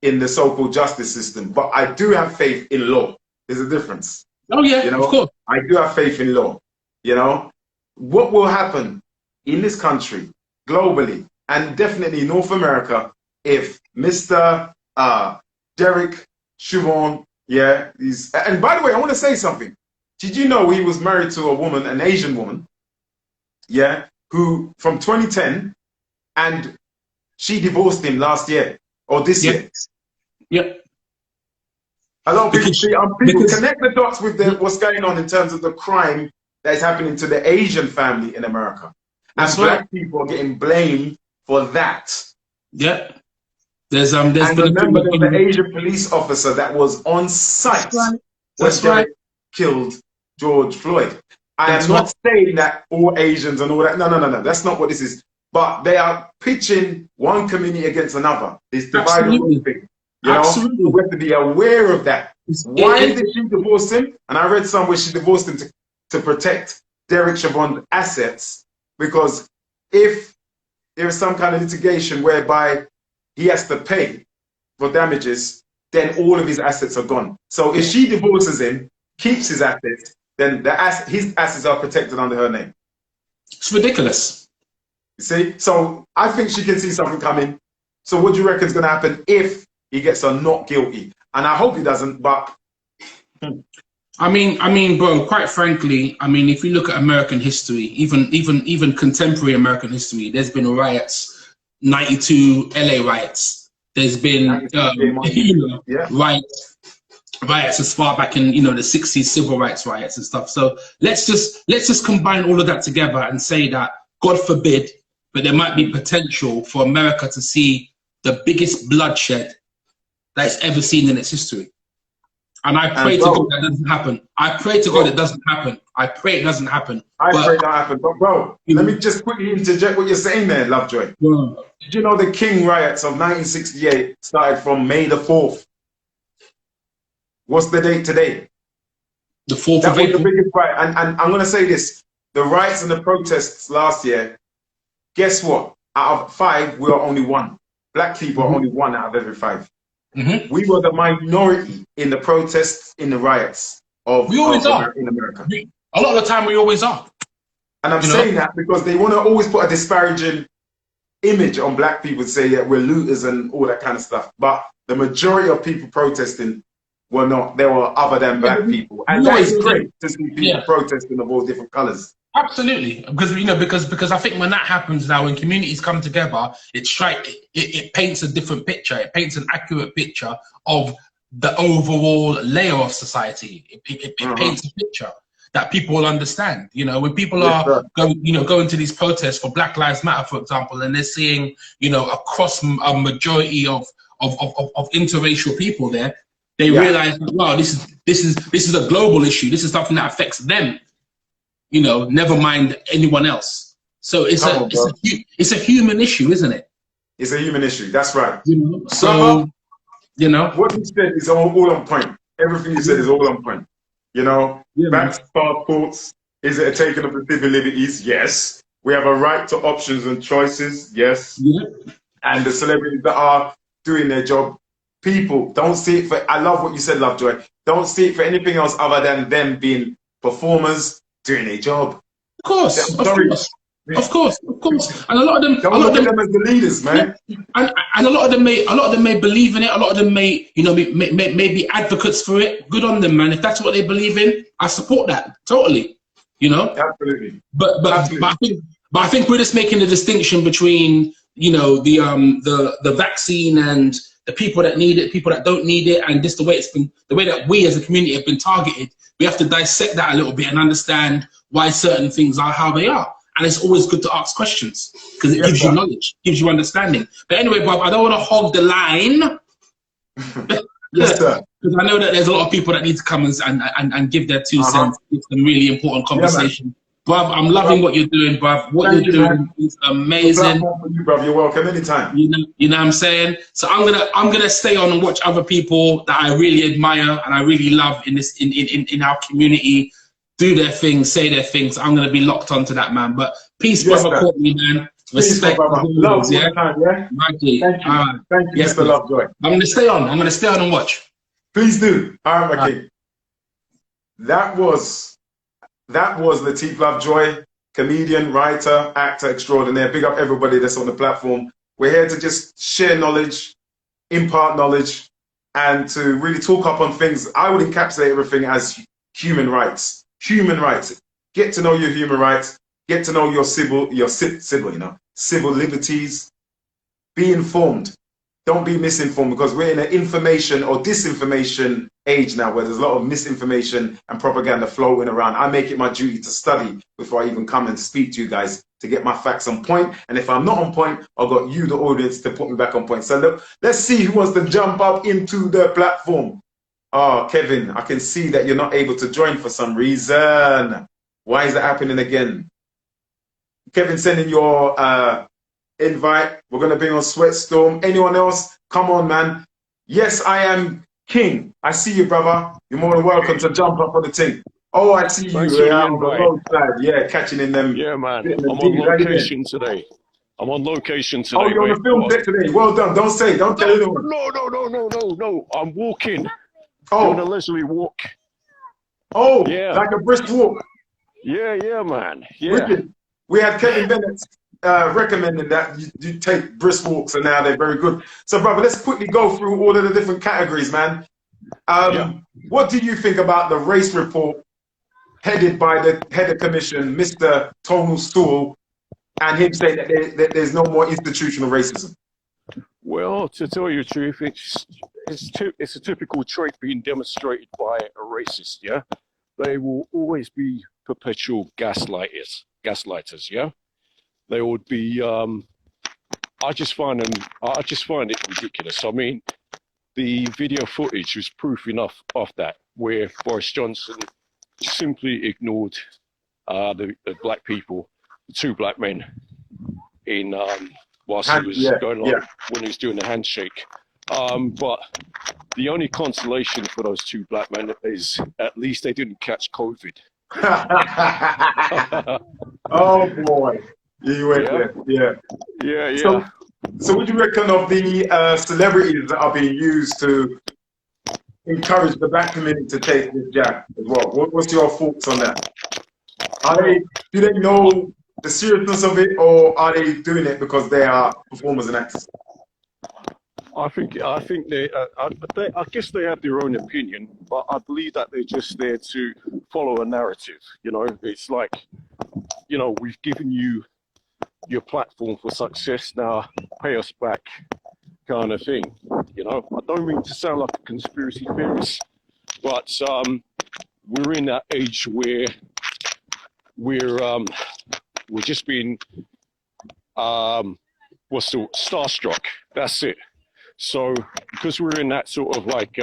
in the so-called justice system, but I do have faith in law. There's a difference. Oh yeah, you know, of course. I do have faith in law. You know, what will happen in this country, globally, and definitely North America, if Mr. Derek Chauvin, yeah, and by the way, I want to say something. Did you know he was married to a woman, an Asian woman, yeah, who from 2010, and she divorced him last year or this year. Yeah. A lot of people connect the dots with what's going on in terms of the crime that is happening to the Asian family in America. And black people are getting blamed for that. Yeah. There's and remember there was the Asian police officer that was on site when Derek killed George Floyd. I am not saying that all Asians and all that. No. That's not what this is. But they are pitching one community against another. This divide and rule thing. You know, we have to be aware of that. Why did she divorce him? And I read somewhere she divorced him to protect Derek Chauvin's assets, because if there is some kind of litigation whereby he has to pay for damages, then all of his assets are gone. So if she divorces him, keeps his assets, then his assets are protected under her name. It's ridiculous. You see? So I think she can see something coming. So what do you reckon is going to happen if he gets a not guilty? And I hope he doesn't, but... I mean, bro, quite frankly, I mean, if you look at American history, even contemporary American history, there's been riots, 92 LA riots. There's been, riots as far back in, the 60s, civil rights riots and stuff. So let's just combine all of that together and say that, God forbid, but there might be potential for America to see the biggest bloodshed that it's ever seen in its history. And I pray to God that doesn't happen. I pray to God it doesn't happen. I pray it doesn't happen. I pray that happen. But bro, let me just quickly interject what you're saying there, Lovejoy. Yeah. Did you know the King riots of 1968 started from May the 4th? What's the date today? The 4th of April. That was the biggest riot. And I'm going to say this. The riots and the protests last year, guess what? Out of 5, we are only 1. Black people are only 1 out of every 5. We were the minority in the protests, in the riots in America. A lot of the time, we always are. And I'm saying that because they want to always put a disparaging image on black people, say, yeah, we're looters and all that kind of stuff. But the majority of people protesting were not. They were other than black people. And that is great to see people protesting of all different colors. Absolutely, because I think when that happens now, when communities come together, it paints a different picture. It paints an accurate picture of the overall layer of society. It paints a picture that people will understand. When people are going to these protests for Black Lives Matter, for example, and they're seeing across a majority of interracial people there, they realize, wow, this is a global issue. This is something that affects them. Never mind anyone else. So it's a human issue, isn't it? It's a human issue. That's right. So what you said is all on point. Everything you said is all on point. Back to passports. Is it a taking of the civil liberties? Yes. We have a right to options and choices. Yes. Yeah. And the celebrities that are doing their job, people don't see it for. I love what you said, Lovejoy. Don't see it for anything else other than them being performers. Doing a job. Of course. And a lot of them don't look at them as the leaders, man. And a lot of them may believe in it. A lot of them may be advocates for it. Good on them, man. If that's what they believe in, I support that totally. Absolutely. But I think we're just making a distinction between the vaccine and the people that need it, people that don't need it, and just the way that we as a community have been targeted. We have to dissect that a little bit and understand why certain things are how they are. And it's always good to ask questions because it gives you knowledge, gives you understanding. But anyway, Bob, I don't want to hog the line. Because I know that there's a lot of people that need to come and give their 2 cents. It's a really important conversation. Bruv, I'm loving what you're doing, bruv. What you're doing is amazing. You're welcome anytime. You know what I'm saying? So I'm gonna stay on and watch other people that I really admire and I really love in our community do their things, say their things. I'm gonna be locked onto that, man. But peace, brother Courtney, man. Peace, my Respect as brother. Love always, all yeah? the time, yeah? Maggie. Thank you. All right. Thank you, Yes, Mr. please. Lovejoy. I'm going to stay on. I'm going to stay on and watch. Please do. All right, my All king. That was Lateef Lovejoy, comedian, writer, actor extraordinaire. Big up everybody that's on the platform. We're here to just share knowledge, impart knowledge, and to really talk up on things. I would encapsulate everything as human rights. Human rights. Get to know your human rights. Get to know your civil, civil liberties. Be informed. Don't be misinformed, because we're in an information or disinformation age now where there's a lot of misinformation and propaganda floating around. I make it my duty to study before I even come and speak to you guys to get my facts on point. And if I'm not on point, I've got you, the audience, to put me back on point. So look, let's see who wants to jump up into the platform. Oh, Kevin, I can see that you're not able to join for some reason. Why is that happening again? Kevin, sending your invite. We're going to bring on Sweatstorm. Anyone else? Come on, man. Yes, I am King. I see you, brother. You're more than welcome to jump up on the thing. Oh, I see Thanks you for the out on the invite. roadside. Yeah, catching in them. Yeah, man. Getting them I'm on D's. How you doing? location today. I'm on location Oh, today, you're on mate. the film set today. Well done. Don't say. Don't tell anyone. No. I'm walking. Doing a Oh, leisurely walk. oh, Yeah. like a brisk walk. Yeah, man. Yeah. Wicked. We had Kevin Bennett recommending that you take brisk walks, and now they're very good. So, brother, let's quickly go through all of the different categories, man. Yeah. What do you think about the race report headed by the head of commission, Mr. Tony Swell, and him saying that there's no more institutional racism? Well, to tell you the truth, it's a typical trait being demonstrated by a racist, yeah? They will always be perpetual gaslighters, yeah? They would be, I just find it ridiculous. I mean, the video footage was proof enough of that, where Boris Johnson simply ignored the black people, the two black men, in whilst he was going on when he was doing the handshake. But the only consolation for those two black men is at least they didn't catch COVID. Oh boy, you went there. Yeah. So what do you reckon of the celebrities that are being used to encourage the black community to take this jab as well? What's your thoughts on that? Do they know the seriousness of it, or are they doing it because they are performers and actors? I think they I guess they have their own opinion, but I believe that they're just there to follow a narrative. You know, it's like, you know, we've given you your platform for success, now pay us back, kind of thing. You know, I don't mean to sound like a conspiracy theorist, but we're in that age where we're just being starstruck. That's it. So because we're in that sort of like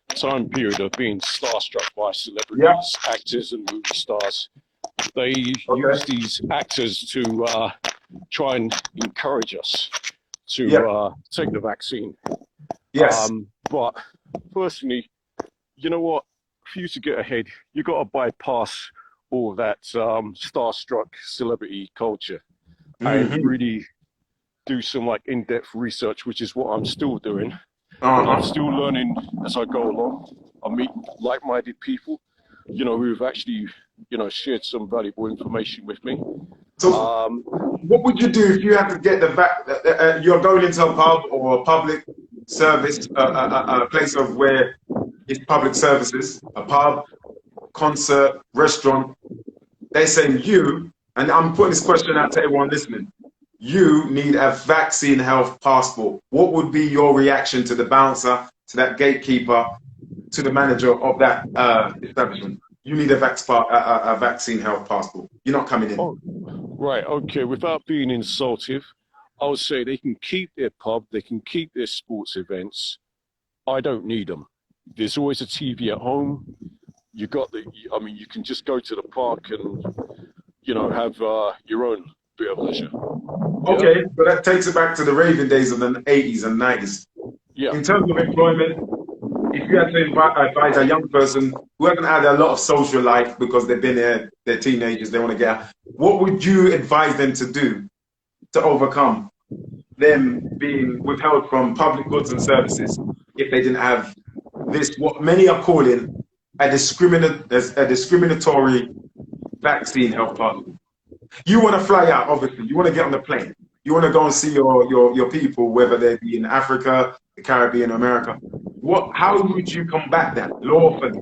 time period of being starstruck by celebrities, actors and movie stars, they use these actors to try and encourage us to take the vaccine. Yes. But personally, you know what? For you to get ahead, you got to bypass all that starstruck celebrity culture and really do some like in-depth research, which is what I'm still doing. I'm still learning as I go along. I meet like-minded people, you know, who've actually, you know, shared some valuable information with me. So what would you do if you had to get you're going into a pub or a public service, a place of where it's public services, a pub, concert, restaurant. They're saying and I'm putting this question out to everyone listening, you need a vaccine health passport. What would be your reaction to the bouncer, to that gatekeeper, to the manager of that establishment? You need a vaccine health passport. You're not coming in. Oh, right, okay. Without being insultive, I would say they can keep their pub, they can keep their sports events. I don't need them. There's always a TV at home. You can just go to the park and, you know, have your own bit of leisure. Okay, but that takes it back to the raving days of the 80s and 90s. Yeah. In terms of employment, if you had to advise a young person who hasn't had a lot of social life because they've been there, they're teenagers, they want to get out, what would you advise them to do to overcome them being withheld from public goods and services if they didn't have this, what many are calling a discriminatory vaccine health passport. You want to fly out, obviously. You want to get on the plane. You want to go and see your people, whether they be in Africa, the Caribbean, America. How would you combat that lawfully?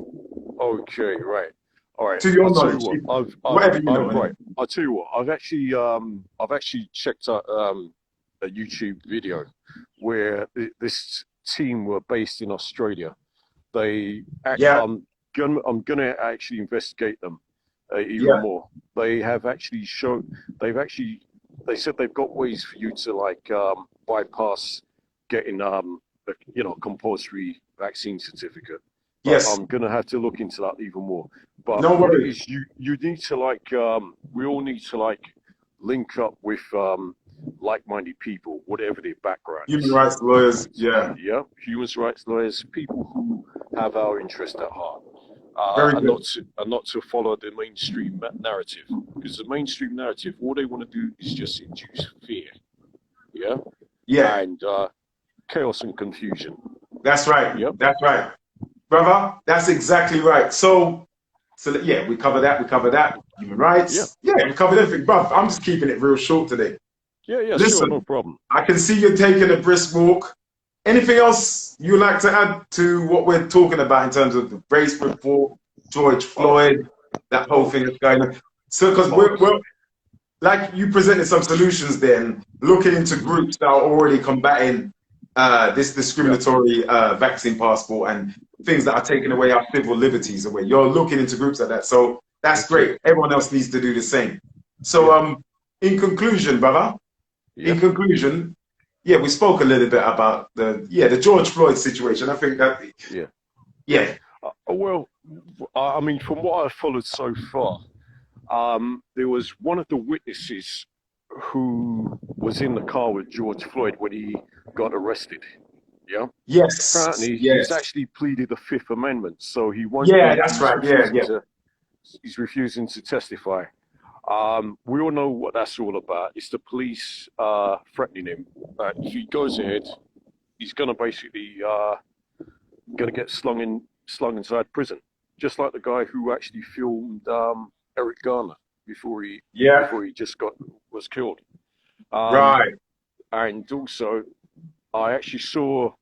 Okay, right. All right. To your I'll tell knowledge, you what, whatever you know. right. I'll tell you what. I've actually checked out a YouTube video where this team were based in Australia. I'm gonna actually investigate them even more. They have actually shown. They said they've got ways for you to like bypass getting compulsory vaccine certificate. But Yes. I'm gonna have to look into that even more. But No what it worries. is, you need to we all need to link up with like-minded people, whatever their background is. Human rights lawyers, yeah. Yeah, human rights lawyers, people who have our interest at heart. Very and good. not to follow the mainstream narrative, because the mainstream narrative, all they want to do is just induce fear, and chaos and confusion. That's right. Yep. That's right, brother. That's exactly right. So yeah, we cover that. Human rights. Yeah, we covered everything, bruv. I'm just keeping it real short today. Yeah, Listen, sure, no problem. I can see you're taking a brisk walk. Anything else you'd like to add to what we're talking about in terms of the race report, George Floyd, that whole thing that's going on? So, because we're like you presented some solutions then, looking into groups that are already combating this discriminatory vaccine passport and things that are taking away our civil liberties away. You're looking into groups like that. So that's great. Everyone else needs to do the same. So in conclusion, brother, in conclusion, we spoke a little bit about the George Floyd situation. I think that well, I mean, from what I've followed so far, there was one of the witnesses who was in the car with George Floyd when he got arrested. Yeah. Yes. Apparently, he's actually pleaded the Fifth Amendment, so he won't. Yeah, that's right. He's refusing to testify. We all know what that's all about. It's the police threatening him that if he goes ahead, he's gonna basically get slung inside prison, just like the guy who actually filmed Eric Garner before he just was killed. Right. And also, I actually saw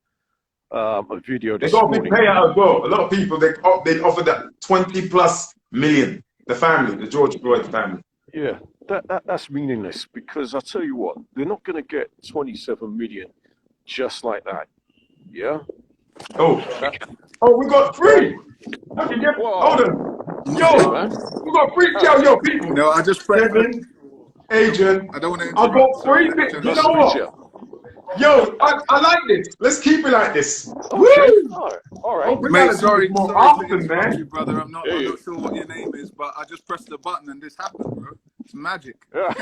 a video this they got morning. a big payout as well. A lot of people they offered that 20+ million. The family, the George Floyd family. Yeah, that's meaningless, because I'll tell you what, they're not going to get 27 million just like that. Yeah. We got 3. Hold on. Yo, we got 3. Yo, people. No, I just pressed. Adrian, I don't want to I interrupt. got 3 bits. You know what? Yo, I like this. Let's keep it like this. Okay. All right. Mate, sorry more to often, interrupt man. you, brother. I'm not sure what your name is, but I just pressed the button and this happened, bro. It's magic. Yeah.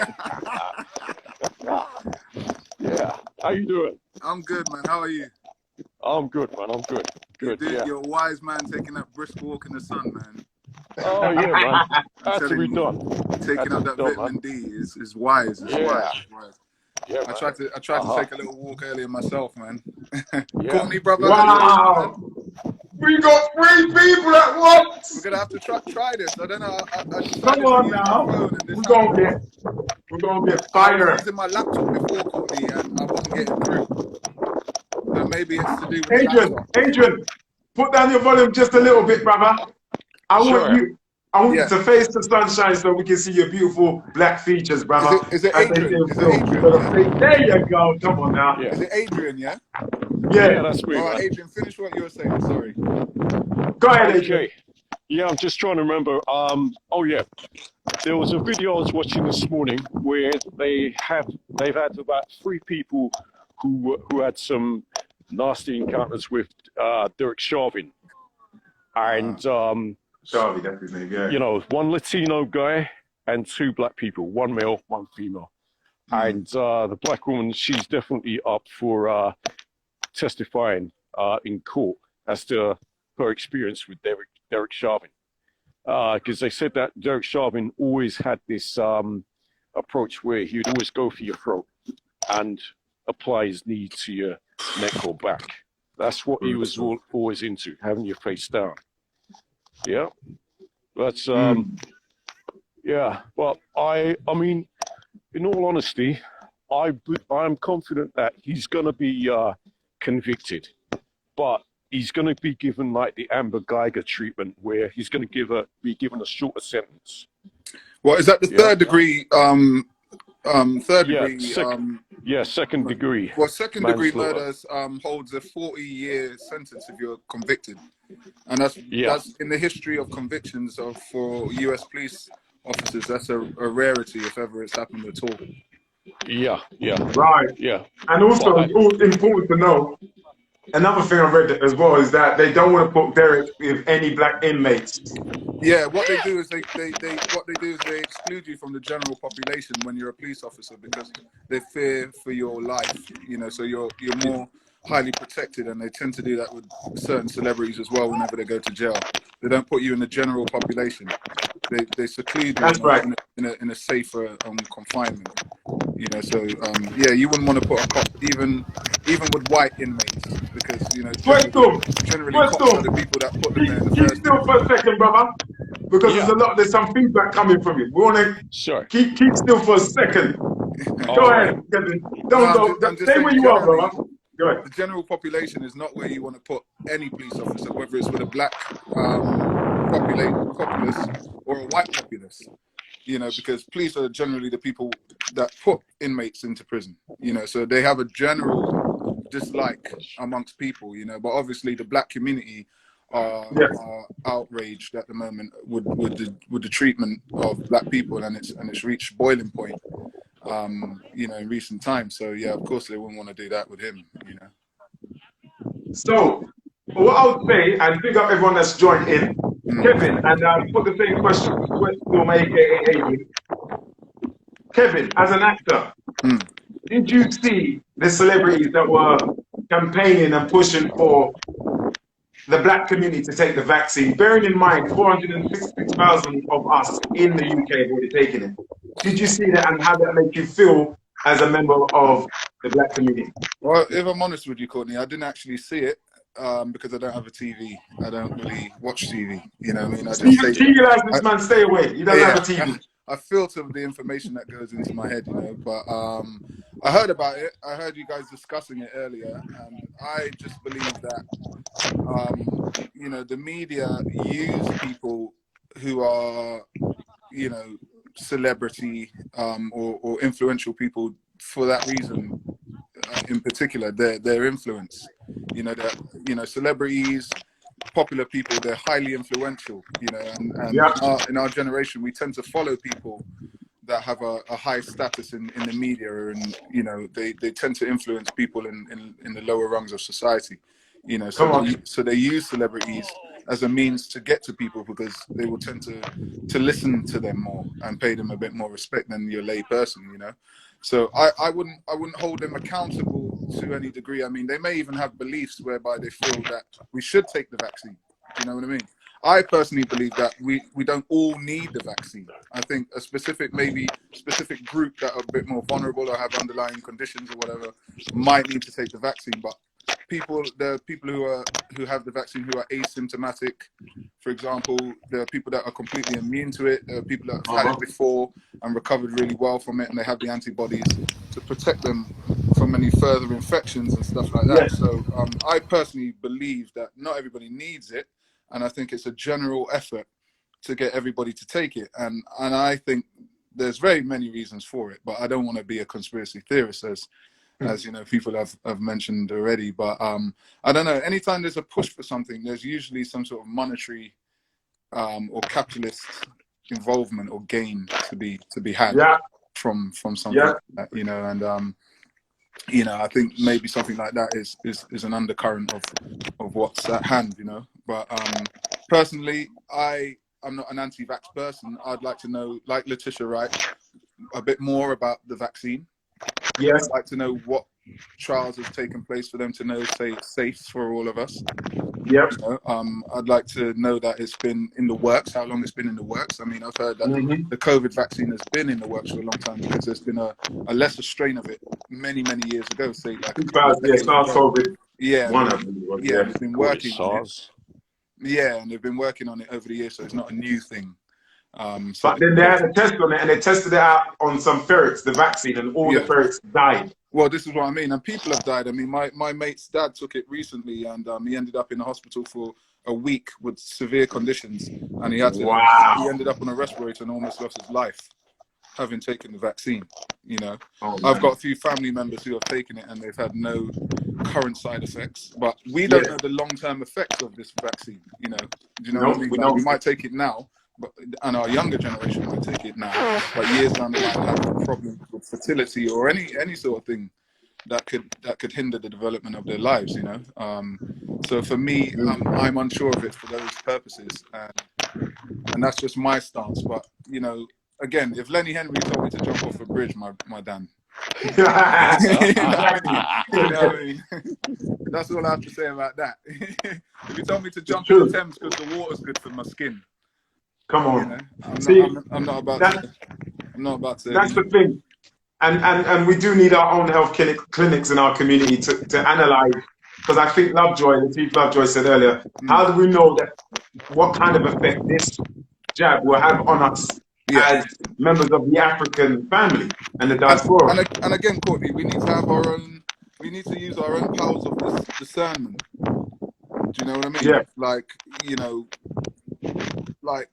How you doing? I'm good, man. How are you? I'm good, man. I'm good. Good. You're a wise man taking that brisk walk in the sun, man. Oh yeah, man. Has to be done. Taking up that vitamin D is wise. It's wise. Yeah, I tried to take a little walk earlier myself, man. Yeah. Me, brother. Wow. We got 3 people at once. We're gonna have to try this. I don't know. Come on now. We're gonna get fire. I was using my laptop before, Courtney, and I wasn't getting through. So maybe it's to do with Adrian, put down your volume just a little bit, brother. I want you to face the sunshine so we can see your beautiful black features, brother. Is it Adrian? There you go. Come on now. Yeah. Is it Adrian, yeah? Yeah, that's me. All right, Adrian, finish what you were saying. Sorry. Go ahead, Adrian. Yeah, I'm just trying to remember. There was a video I was watching this morning where they've had about 3 people who had some nasty encounters with Derek Chauvin, and Charlie, that's his name. Yeah. you know, 1 Latino guy and 2 black people, 1 male, 1 female, and the black woman, she's definitely up for testifying in court as to her experience with Derek Chauvin, because they said that Derek Chauvin always had this approach where he would always go for your throat. and apply his knee to your neck or back. That's what he was always into, having your face down. Yeah, that's yeah. But I mean, in all honesty, I'm confident that he's gonna be convicted, but he's gonna be given like the Amber Geiger treatment, where he's gonna be given a shorter sentence. Well, is that the third degree? Second degree. Well, second degree murder holds a 40-year sentence if you're convicted, and that's in the history of convictions for U.S. police officers. That's a rarity if ever it's happened at all. Yeah. Right. Yeah. And also, it's important to know, another thing I read as well is that they don't want to put Derek with any black inmates. Yeah, what they do is they exclude you from the general population when you're a police officer, because they fear for your life. You know, so you're more highly protected, and they tend to do that with certain celebrities as well. Whenever they go to jail, they don't put you in the general population. They seclude you in a safer confinement. You know, so yeah, you wouldn't want to put a cop even with white inmates, because you know generally cops are the people that put them there in the first Still place. for a second, brother, because there's some feedback coming from you. We want to keep still for a second. Go ahead, Kevin. Don't go. Stay where you are, brother. Go ahead. The general population is not where you want to put any police officer, whether it's with a black populace or a white populace. You know, because police are generally the people that put inmates into prison. You know, so they have a general dislike amongst people. You know, but obviously the black community are outraged at the moment with the treatment of black people, and it's reached boiling point. You know, in recent times. So yeah, of course they wouldn't want to do that with him. You know. So what I would say, and big up everyone that's joined in, Kevin, and put the same question to my AKA. Kevin, as an actor, did you see the celebrities that were campaigning and pushing for the black community to take the vaccine? Bearing in mind, 460,000 of us in the UK have already taken it. Did you see that, and how that made you feel as a member of the black community? Well, if I'm honest with you, Courtney, I didn't actually see it. Because I don't have a TV. I don't really watch TV. You know what I mean? I just say TV this man, stay away. You don't have a TV. I filter the information that goes into my head, you know. But I heard about it. I heard you guys discussing it earlier, and I just believe that you know, the media use people who are, you know, celebrity or influential people for that reason. In particular, their influence. You know, that, you know, celebrities, popular people, they're highly influential. You know, and in our generation, we tend to follow people that have a high status in the media, and you know, they tend to influence people in the lower rungs of society. You know, so they use celebrities as a means to get to people, because they will tend to listen to them more and pay them a bit more respect than your lay person. You know. So I wouldn't hold them accountable to any degree. I mean, they may even have beliefs whereby they feel that we should take the vaccine. You know what I mean? I personally believe that we don't all need the vaccine. I think a specific group that are a bit more vulnerable or have underlying conditions or whatever might need to take the vaccine. But the people who have the vaccine who are asymptomatic, for example, there are people that are completely immune to it. There are people that have had it before and recovered really well from it, and they have the antibodies to protect them from any further infections and stuff like that. So I personally believe that not everybody needs it, and I think it's a general effort to get everybody to take it. And I think there's very many reasons for it, but I don't want to be a conspiracy theorist, as you know, people have mentioned already. But I don't know. Anytime there's a push for something, there's usually some sort of monetary or capitalist involvement or gain to be had from something like that, you know. And you know, I think maybe something like that is an undercurrent of what's at hand, you know. But personally, I'm not an anti-vax person. I'd like to know, like Letitia, right, a bit more about the vaccine. Yes. I'd like to know what trials have taken place for them to know, say, it's safe for all of us. Yep. You know, I'd like to know that it's been in the works, how long it's been in the works. I mean, I've heard that the COVID vaccine has been in the works for a long time because there's been a lesser strain of it many, many years ago, say like a couple of decades ago. SARS-CoV. Yeah, One of them was, yeah, they've been working on it. SARS. Yeah, and they've been working on it over the years, so it's not a new thing. But then they had a test on it, and they tested it out on some ferrets, the vaccine, and all the ferrets died. Well, this is what I mean, and people have died. I mean, my mate's dad took it recently, and he ended up in the hospital for a week with severe conditions, and he had to. He ended up on a respirator and almost lost his life, having taken the vaccine. You know, I've got a few family members who have taken it, and they've had no current side effects. But we don't know the long-term effects of this vaccine. You know, do you know what I mean? Like, we might take it now. And our younger generation might take it now, but years down the line have problems with fertility or any sort of thing that could hinder the development of their lives, you know. So for me, I'm unsure of it for those purposes, and that's just my stance. But you know, again, if Lenny Henry told me to jump off a bridge, my Dan, you know what I mean? That's all I have to say about that. If you told me to jump in the Thames because the water's good for my skin. Come on, you know, I'm not about to. That's the thing, and we do need our own health clinics in our community to analyze, because I think the Chief Lovejoy said earlier, how do we know that what kind of effect this jab will have on us as members of the African family and the diaspora? And again, Courtney, we need to have our own. We need to use our own powers of discernment. Do you know what I mean? Yeah. Like, you know. Like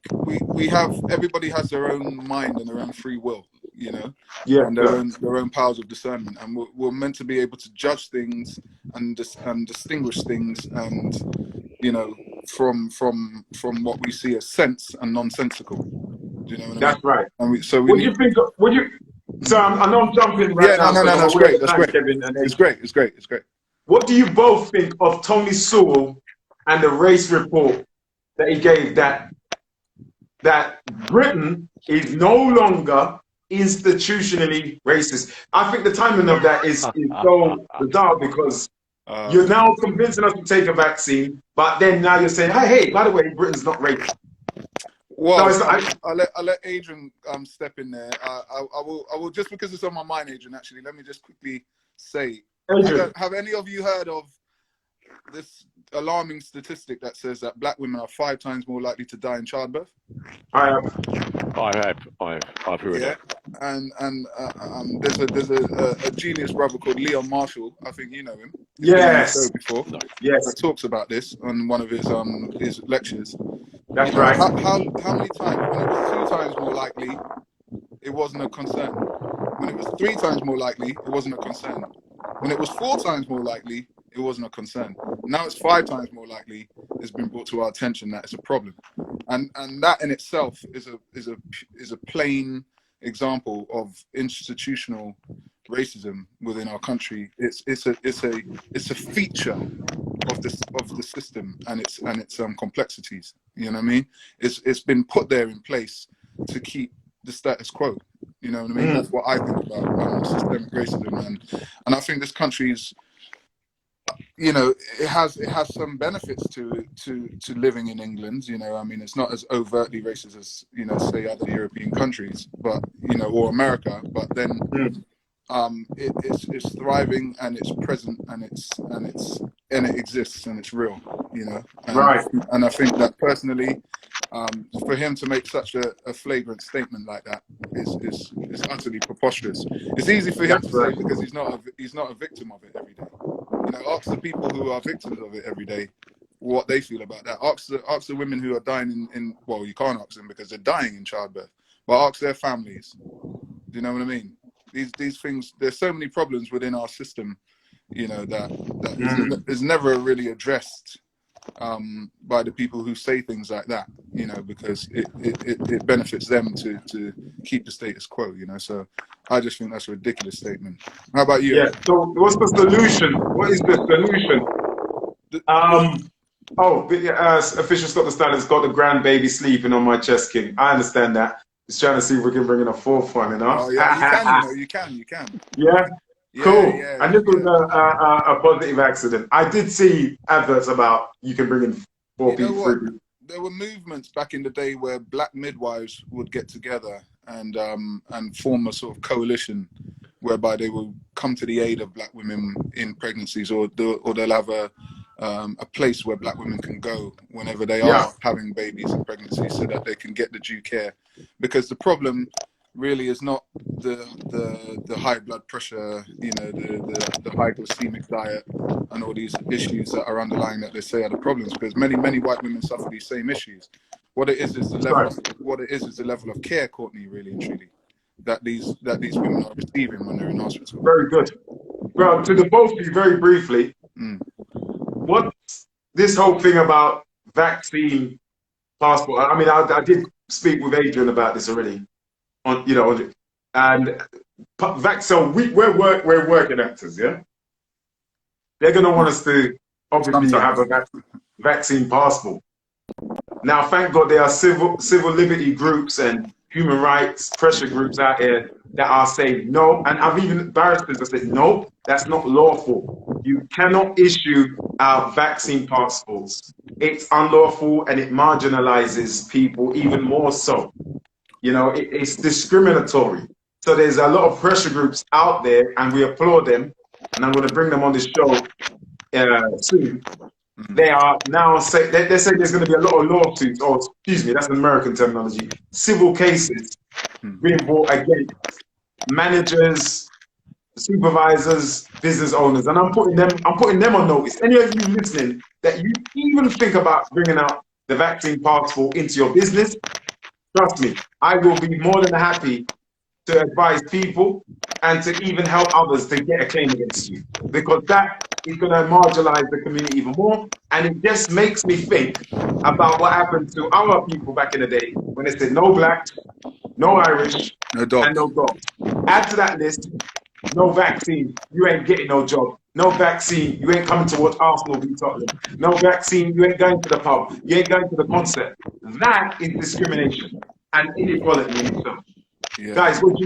we have, everybody has their own mind and their own free will, you know, and their own powers of discernment, and we're meant to be able to judge things and distinguish things, and you know, from what we see as sense and nonsensical. Do you know what I mean? That's right. And we you think? So I know I'm jumping right now. No, that's great. That's great. Kevin, it's great. What do you both think of Tony Swell and the race report that he gave, that Britain is no longer institutionally racist? I think the timing of that is so bizarre, because you're now convincing us to take a vaccine, but then now you're saying, hey, by the way, Britain's not racist. Well, I'll let Adrian step in there. I will just because it's on my mind, Adrian. Actually, let me just quickly say, have any of you heard of this alarming statistic that says that black women are 5 times more likely to die in childbirth? I have. I've heard it. And there's a genius brother called Leon Marshall. I think you know him. Yes. Before. No. Yes. That talks about this on one of his lectures. That's right. How many times? When it was 2 times more likely, it wasn't a concern. When it was 3 times more likely, it wasn't a concern. When it was 4 times more likely, it wasn't a concern. Now it's 5 times more likely. It's been brought to our attention that it's a problem, and that in itself is a plain example of institutional racism within our country. It's a feature of the system and its complexities. You know what I mean? It's been put there in place to keep the status quo. You know what I mean? That's what I think about systemic racism, and I think this country's, you know, it has some benefits to living in England. You know, I mean, it's not as overtly racist as, you know, say other European countries, but, you know, or America. But then it's thriving, and it's present, and it exists, and it's real. You know, and I think that personally, for him to make such a flagrant statement like that is utterly preposterous. It's easy for him to say because he's not a victim of it every day. You know, ask the people who are victims of it every day what they feel about that. Ask the women who are dying in well, you can't ask them because they're dying in childbirth, but ask their families. Do you know what I mean? These things, there's so many problems within our system, you know, that is never really addressed by the people who say things like that, you know, because it benefits them to keep the status quo, you know. So I just think that's a ridiculous statement. How about you? Yeah. So what's the solution? What is the solution? Official Stop the Stand has got the grandbaby sleeping on my chest, King. I understand that. Just trying to see if we can bring in a fourth one, you know? Oh, yeah, you can. Yeah. Cool. yeah, And this was yeah. a positive accident. I did see adverts about you can bring in four You know people, what? three people. There were movements back in the day where black midwives would get together and form a sort of coalition whereby they will come to the aid of black women in pregnancies, or they'll have a place where black women can go whenever they Yeah. are having babies in pregnancy, so that they can get the due care. Because the problem really is not the high blood pressure, you know, the high glycemic diet and all these issues that are underlying that they say are the problems, because many white women suffer these same issues. What it is the level Right. of the level of care, Courtney, really and truly, that these women are receiving when they're in hospital. Very good. Well, to the both of you, very briefly, Mm. what's this whole thing about vaccine passport? I mean, I did speak with Adrian about this already. And so we're working actors, yeah. They're going to want us to obviously Sometimes. have a vaccine passport. Now, thank God, there are civil liberty groups and human rights pressure groups out here that are saying no, and I've even barristers that said no, that's not lawful. You cannot issue out vaccine passports. It's unlawful and it marginalizes people even more so. You know, it's discriminatory. So there's a lot of pressure groups out there, and we applaud them. And I'm going to bring them on the show soon. They are now say they say there's going to be a lot of lawsuits, or excuse me, that's American terminology, civil cases being brought against managers, supervisors, business owners, and I'm putting them on notice. Any of you listening that you even think about bringing out the vaccine passport into your business, trust me, I will be more than happy to advise people and to even help others to get a claim against you, because that is going to marginalize the community even more. And it just makes me think about what happened to our people back in the day when they said no blacks, no Irish, No dogs. and no dogs. Add to that list, no vaccine, you ain't getting no job. No vaccine, you ain't coming to watch Arsenal beat Tottenham. No vaccine, you ain't going to the pub. You ain't going to the concert. That is discrimination and inequality in itself. Yeah. Guys, what do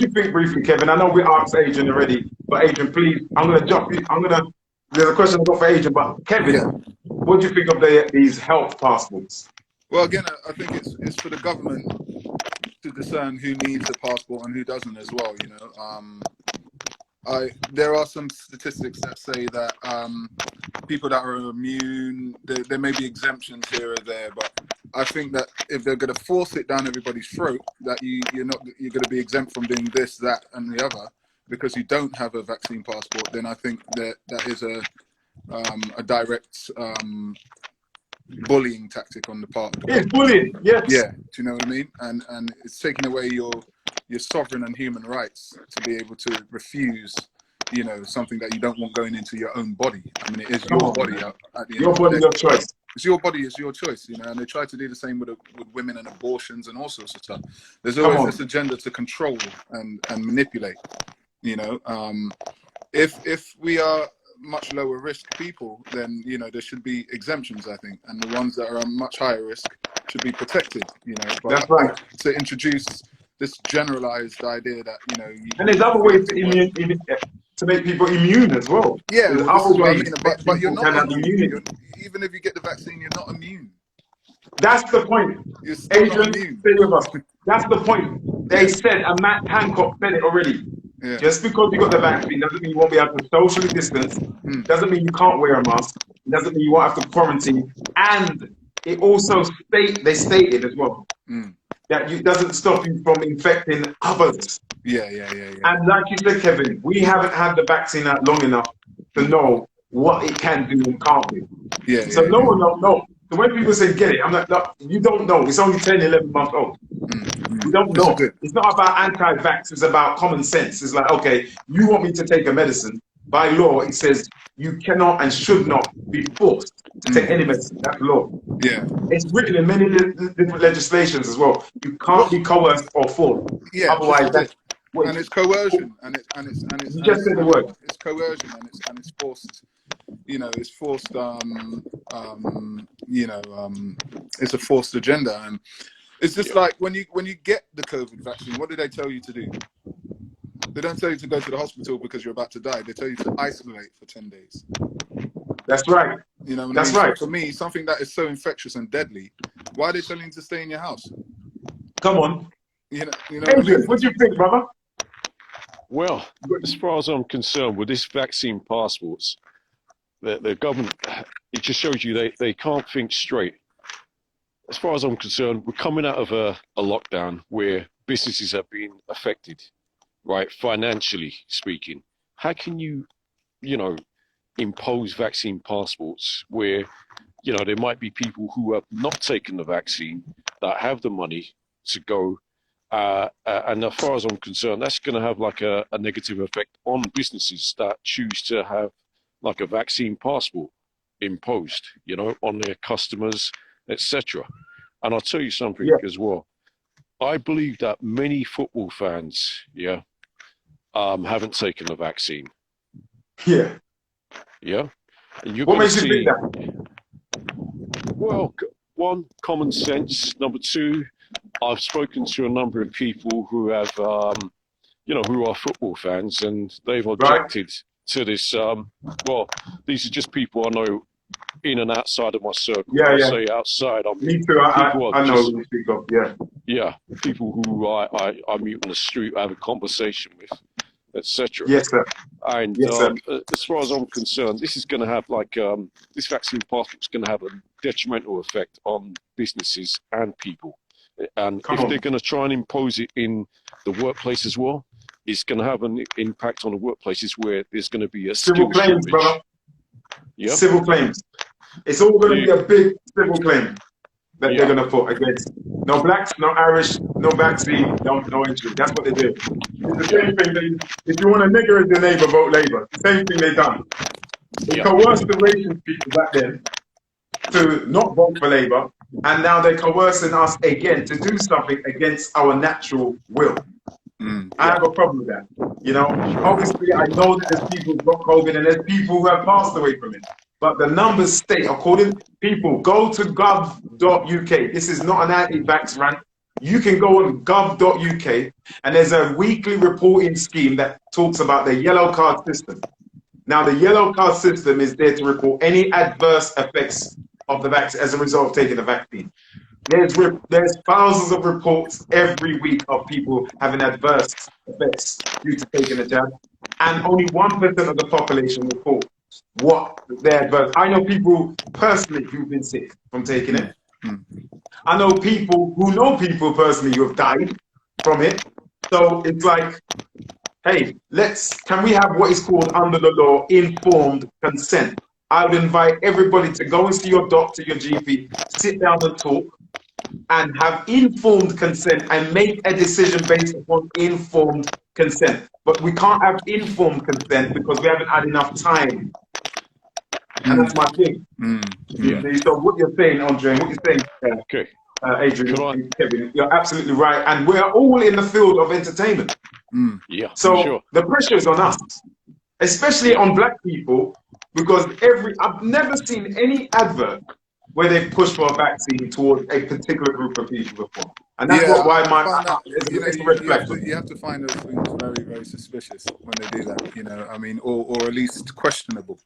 you think briefly, Kevin? I know we asked Adrian already, but Adrian, please, there's a question I've got for Adrian, but Kevin, Yeah. what do you think of these health passports? Well, again, I think it's for the government to discern who needs a passport and who doesn't as well. You know, there are some statistics that say that people that are immune, there may be exemptions here or there, but I think that if they're going to force it down everybody's throat, that you're going to be exempt from doing this, that, and the other because you don't have a vaccine passport, then I think that is a direct bullying tactic on the part of the It's government. bullying, yes. Yeah, do you know what I mean? And it's taking away your sovereign and human rights to be able to refuse, you know, something that you don't want going into your own body. I mean, it is your body at the end Your of the body, day. your choice. It's your body, it's your choice, you know. And they try to do the same with women and abortions and all sorts of stuff. There's always this agenda to control and manipulate. You know, if we are much lower risk people, then you know there should be exemptions, I think, and the ones that are much higher risk should be protected. You know, but That's right. to introduce this generalized idea that you know, And there's other ways to make people immune as well. yeah, There's well, this other is what I ways mean. that But you're people not can have immune. immunity. Even if you get the vaccine, you're not immune. That's the point. You're still not Adrian, immune. stay with us. That's the point. They Yeah. said, and Matt Hancock said it already. Yeah. Just because you got the vaccine doesn't mean you won't be able to socially distance. Doesn't mean you can't wear a mask. Doesn't mean you won't have to quarantine. And it also they stated as well that it doesn't stop you from infecting others. Yeah. And like you said, Kevin, we haven't had the vaccine out long enough to know what it can do and can't do. Yeah. So no one don't know. So when people say get it, I'm like, no, you don't know. It's only 10, 11 months old. You don't know. It's not about anti-vax. It's about common sense. It's like, okay, you want me to take a medicine. By law, it says you cannot and should not be forced to take any medicine. That's law. Yeah. It's written in many different legislations as well. You can't be coerced or forced. Yeah. Otherwise, that's and it's coercion, and it's you just said the word. It's coercion, and it's forced. You know, it's forced. It's a forced agenda, and it's just like when you get the COVID vaccine, what do they tell you to do? They don't tell you to go to the hospital because you're about to die. They tell you to isolate for 10 days. That's right. You know what That's I mean? right. So for me, something that is so infectious and deadly, why are they telling you to stay in your house? Come on. You know Adrian, what do you think, brother? Well, as far as I'm concerned, with this vaccine passports, the government, it just shows you they can't think straight. As far as I'm concerned, we're coming out of a lockdown where businesses have been affected, right, financially speaking. How can you, impose vaccine passports where, there might be people who have not taken the vaccine that have the money to go, and as far as I'm concerned, that's going to have like a negative effect on businesses that choose to have like a vaccine passport imposed, on their customers, etc. And I'll tell you something as well. I believe that many football fans, haven't taken the vaccine. Yeah. Yeah. And you're What going to makes you see, think that? well, one, common sense. Number two, I've spoken to a number of people who have, who are football fans, and they've objected to this. Well, these are just people I know in and outside of my circle. Yeah, I yeah. say outside. Me too. I know who you speak of. Yeah. Yeah, people who I meet on the street, I have a conversation with, etc. Yes, sir. And Yes, sir. as far as I'm concerned, this is going to have this vaccine passport is going to have a detrimental effect on businesses and people. And if they're going to try and impose it in the workplace as well, it's going to have an impact on the workplaces where there's going to be a civil claims, shortage. brother. Yeah. Civil claims. It's all going to be a big civil claim that they're going to put against. No blacks, no Irish, no vaccine, no entry. That's what they do. It's the same thing. If you want a nigger as your neighbor, vote Labour. The same thing they done. They coerced the racist people back then to not vote for Labour, and now they're coercing us again to do something against our natural will. I have a problem with that. Obviously, I know that there's people who've got COVID and there's people who have passed away from it. But the numbers state, according people, go to gov.uk. This is not an anti-vax rant. You can go on gov.uk and there's a weekly reporting scheme that talks about the yellow card system. Now, the yellow card system is there to report any adverse effects of the vaccine as a result of taking the vaccine. There's thousands of reports every week of people having adverse effects due to taking the jab, and only 1% of the population report what their adverse. I know people personally who've been sick from taking it. I know people who know people personally who have died from it. So it's like, hey, can we have what is called under the law informed consent? I would invite everybody to go and see your doctor, your GP, sit down and talk, and have informed consent and make a decision based upon informed consent. But we can't have informed consent because we haven't had enough time. And that's my thing. So what you're saying, Andre, and what you're saying, Adrian, Kevin, you're absolutely right. And we're all in the field of entertainment. So the pressure is on us, especially on black people, because I've never seen any advert where they push for a vaccine towards a particular group of people before. And that's why it's a red flag. You have to find those things very, very suspicious when they do that, I mean, or at least questionable.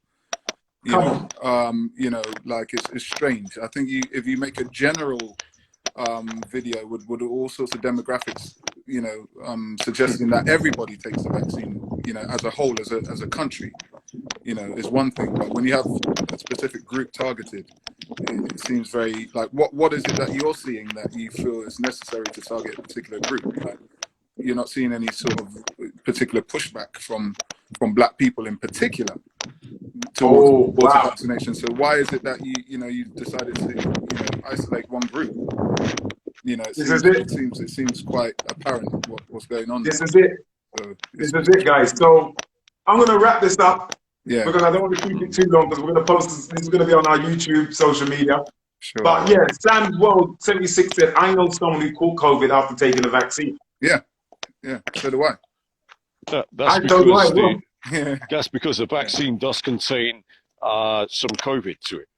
Like it's strange. I think if you make a general video with all sorts of demographics, suggesting that everybody takes the vaccine, as a whole, as a country, is one thing. But when you have a specific group targeted, it seems very like what is it that you're seeing that you feel is necessary to target a particular group? Like, you're not seeing any sort of particular pushback from black people in particular towards vaccination. So why is it that you decided to isolate one group? It seems quite apparent what's going on. This is it. This is it, guys. So I'm going to wrap this up. Yeah. Because I don't want to keep it too long because we're going to post this is going to be on our YouTube, social media. Sure. But yeah, Sam World 76 said, I know someone who caught COVID after taking the vaccine. Yeah. So do I. That's because the vaccine does contain some COVID to it.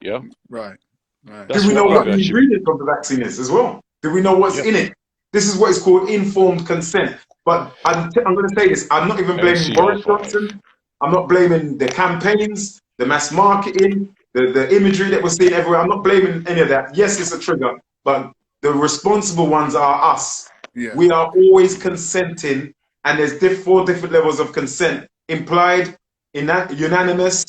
Yeah. Right. Do we know what the ingredient of the vaccine is as well? Do we know what's in it? This is what is called informed consent. But I'm going to say this. I'm not even blaming Boris Johnson. I'm not blaming the campaigns, the mass marketing, the imagery that we're seeing everywhere. I'm not blaming any of that. Yes, it's a trigger, but the responsible ones are us. Yeah. We are always consenting, and there's four different levels of consent: implied, unanimous,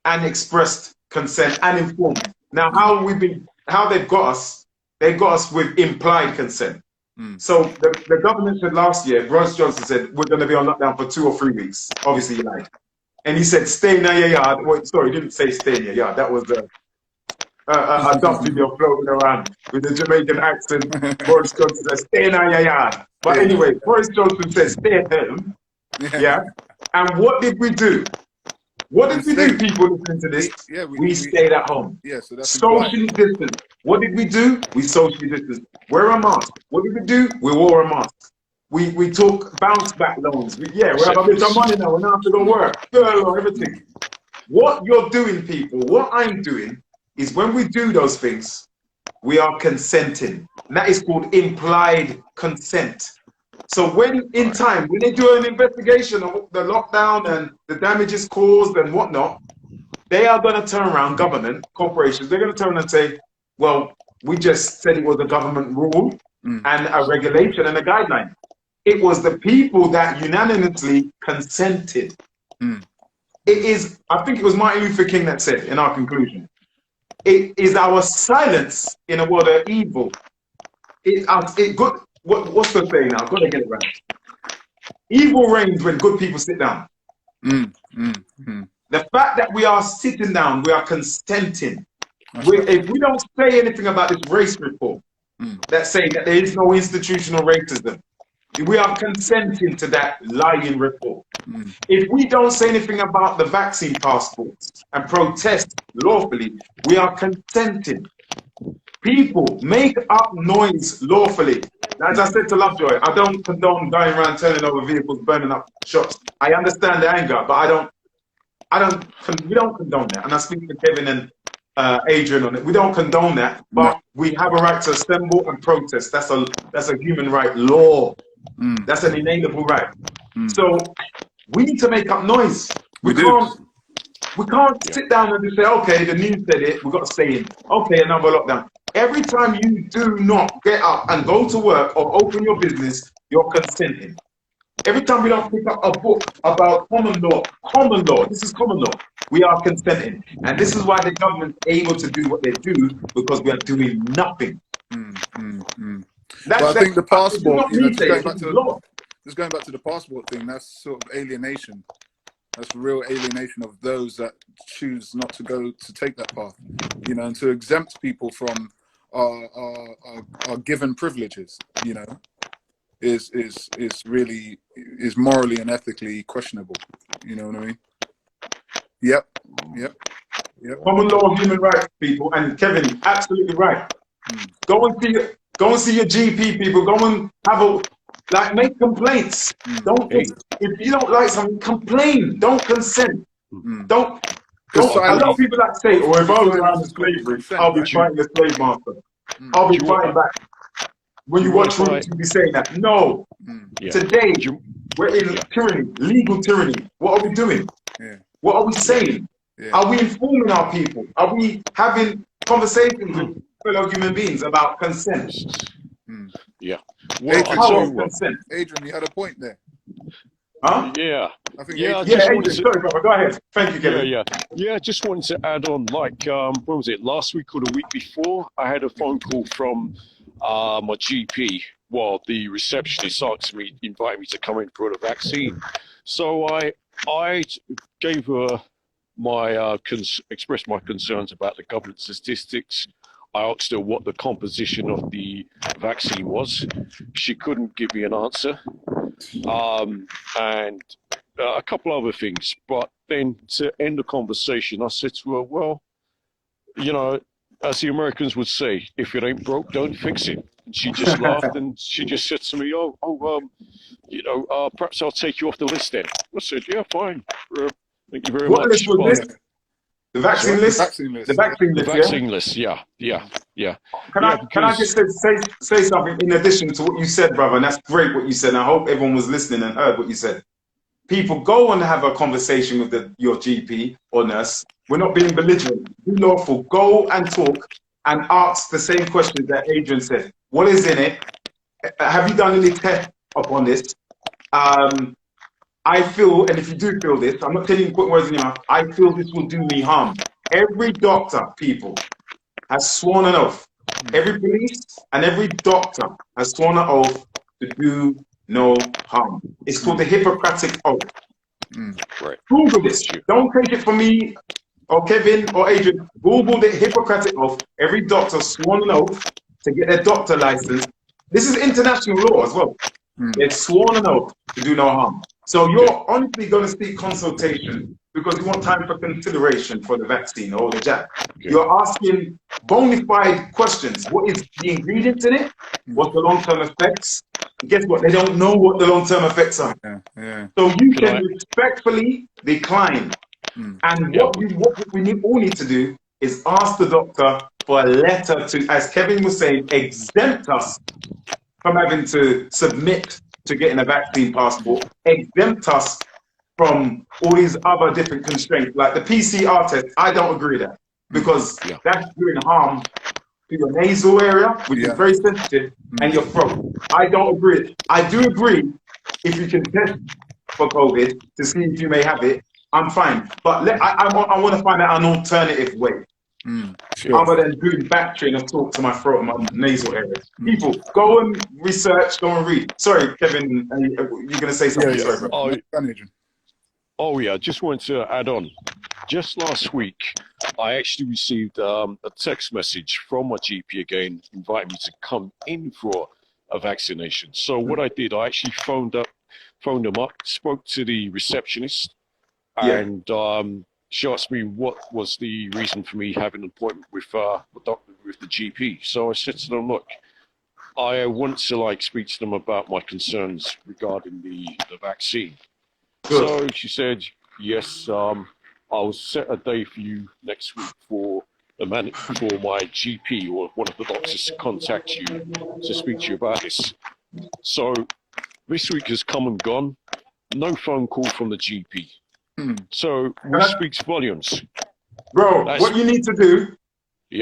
and expressed consent, and informed. Now, how they've got us? They've got us with implied consent. So the government said last year, Boris Johnson said, we're going to be on lockdown for 2 or 3 weeks. Obviously, he lied. And he said, stay in your yard. Well, sorry, he didn't say stay in your yard. That was a dumb video floating around with the Jamaican accent. Boris Johnson said, stay in your yard. But anyway, Boris Johnson said, stay at home. Yeah. And what did we do? What did we do, people listening to this? We stayed at home. Yeah, so that's socially distant. What did we do? We socially distanced. Wear a mask. What did we do? We wore a mask. We took bounce back loans. We have a bit of money now. We don't have to go work. Everything. What you're doing, people, what I'm doing is when we do those things, we are consenting. And that is called implied consent. So when in time, when they do an investigation of the lockdown and the damages caused and whatnot, they are going to turn around, government, corporations, they're going to turn around and say, well, we just said it was a government rule and a regulation and a guideline. It was the people that unanimously consented. It is, I think it was Martin Luther King that said in our conclusion, it is our silence in a world of evil. What's the saying now? I've got to get it right. Evil reigns when good people sit down. The fact that we are sitting down, we are consenting. If we don't say anything about this race report that's saying that there is no institutional racism, we are consenting to that lying report. If we don't say anything about the vaccine passports and protest lawfully, we are consenting. People, make up noise lawfully. As I said to Lovejoy, I don't condone going around turning over vehicles, burning up shops. I understand the anger, but we don't condone that. And I speak to Kevin and Adrian on it. We don't condone that, but we have a right to assemble and protest. That's a human right law. That's an inalienable right. So we need to make up noise. We can't sit down and just say, okay, the news said it, we've got to stay in. Okay, another lockdown. Every time you do not get up and go to work or open your business, you're consenting. Every time we don't pick up a book about common law, this is common law, we are consenting. And this is why the government's able to do what they do, because we are doing nothing. Well, I think the passport, just going back to the passport thing, that's sort of alienation. That's real alienation of those that choose not to go to take that path, and to exempt people from our given privileges, is morally and ethically questionable. You know what I mean? Yep. Common law of human rights, people, and Kevin, absolutely right. Go and see your GP, people. Go and make complaints. If you don't like something, complain. Don't consent. Don't. A lot of people that say, if I was around slavery, I'll be fighting the slave master. I'll be fighting back. When you watch Roots, you'll be saying that. No. Today, we're in tyranny, legal tyranny. What are we doing? What are we saying? Are we informing our people? Are we having conversations with fellow human beings about consent? Adrian, you had a point there. Huh? Yeah. I think Adrian, sorry, brother. Go ahead. Thank you, Kevin. Yeah, just wanted to add on, when was it, last week or the week before, I had a phone call from my GP. Well, the receptionist invited me to come in for the vaccine. So I gave her expressed my concerns about the government statistics. I asked her what the composition of the vaccine was. She couldn't give me an answer. And a couple other things. But then to end the conversation, I said to her, well, as the Americans would say, if it ain't broke, don't fix it. And she just laughed and she just said to me, perhaps I'll take you off the list then. I said, yeah, fine. Thank you very much. What list was this? The vaccine Sorry? list? The vaccine list. The vaccine The list, vaccine list, yeah. Can I just say something in addition to what you said, brother? And that's great what you said. And I hope everyone was listening and heard what you said. People, go and have a conversation with your GP or nurse. We're not being belligerent. Be lawful. Go and talk and ask the same questions that Adrian said. What is in it? Have you done any tests upon this? I feel, and if you do feel this, I'm not telling you to put words in your mouth, I feel this will do me harm. Every doctor, people, has sworn an oath. Every police and every doctor has sworn an oath to do no harm. It's called the Hippocratic Oath. Right. Google this. Don't take it from me or Kevin or Adrian. Google the Hippocratic Oath. Every doctor sworn an oath to get their doctor license. This is international law as well. They've sworn an oath to do no harm. So you're honestly going to seek consultation because you want time for consideration for the vaccine or the jab. You're asking bona fide questions. What is the ingredients in it? What's the long-term effects? And guess what? They don't know what the long-term effects are. So you can respectfully decline. And what we all need to do is ask the doctor for a letter to, as Kevin was saying, exempt us from having to submit to getting a vaccine passport, exempt us from all these other different constraints, like the PCR test. I don't agree with that because that's doing harm to your nasal area, which is very sensitive, and your throat. I don't agree. I do agree if you can test for COVID to see if you may have it, I'm fine. But I want to find out an alternative way. Other than doing battery and talk to my throat and my nasal area. People, go and research, go and read. Sorry, Kevin, you're going to say something. Sorry, bro. Oh, yeah, just wanted to add on. Just last week, I actually received a text message from my GP again, inviting me to come in for a vaccination. So what I did, I actually phoned them up, spoke to the receptionist, and she asked me what was the reason for me having an appointment with the GP. So I said to them, look, I want to speak to them about my concerns regarding the vaccine. Good. So she said, yes, I'll set a day for you next week for my GP or one of the doctors to contact you to speak to you about this. So this week has come and gone. No phone call from the GP. So which speaks volumes. Bro, what you need to do,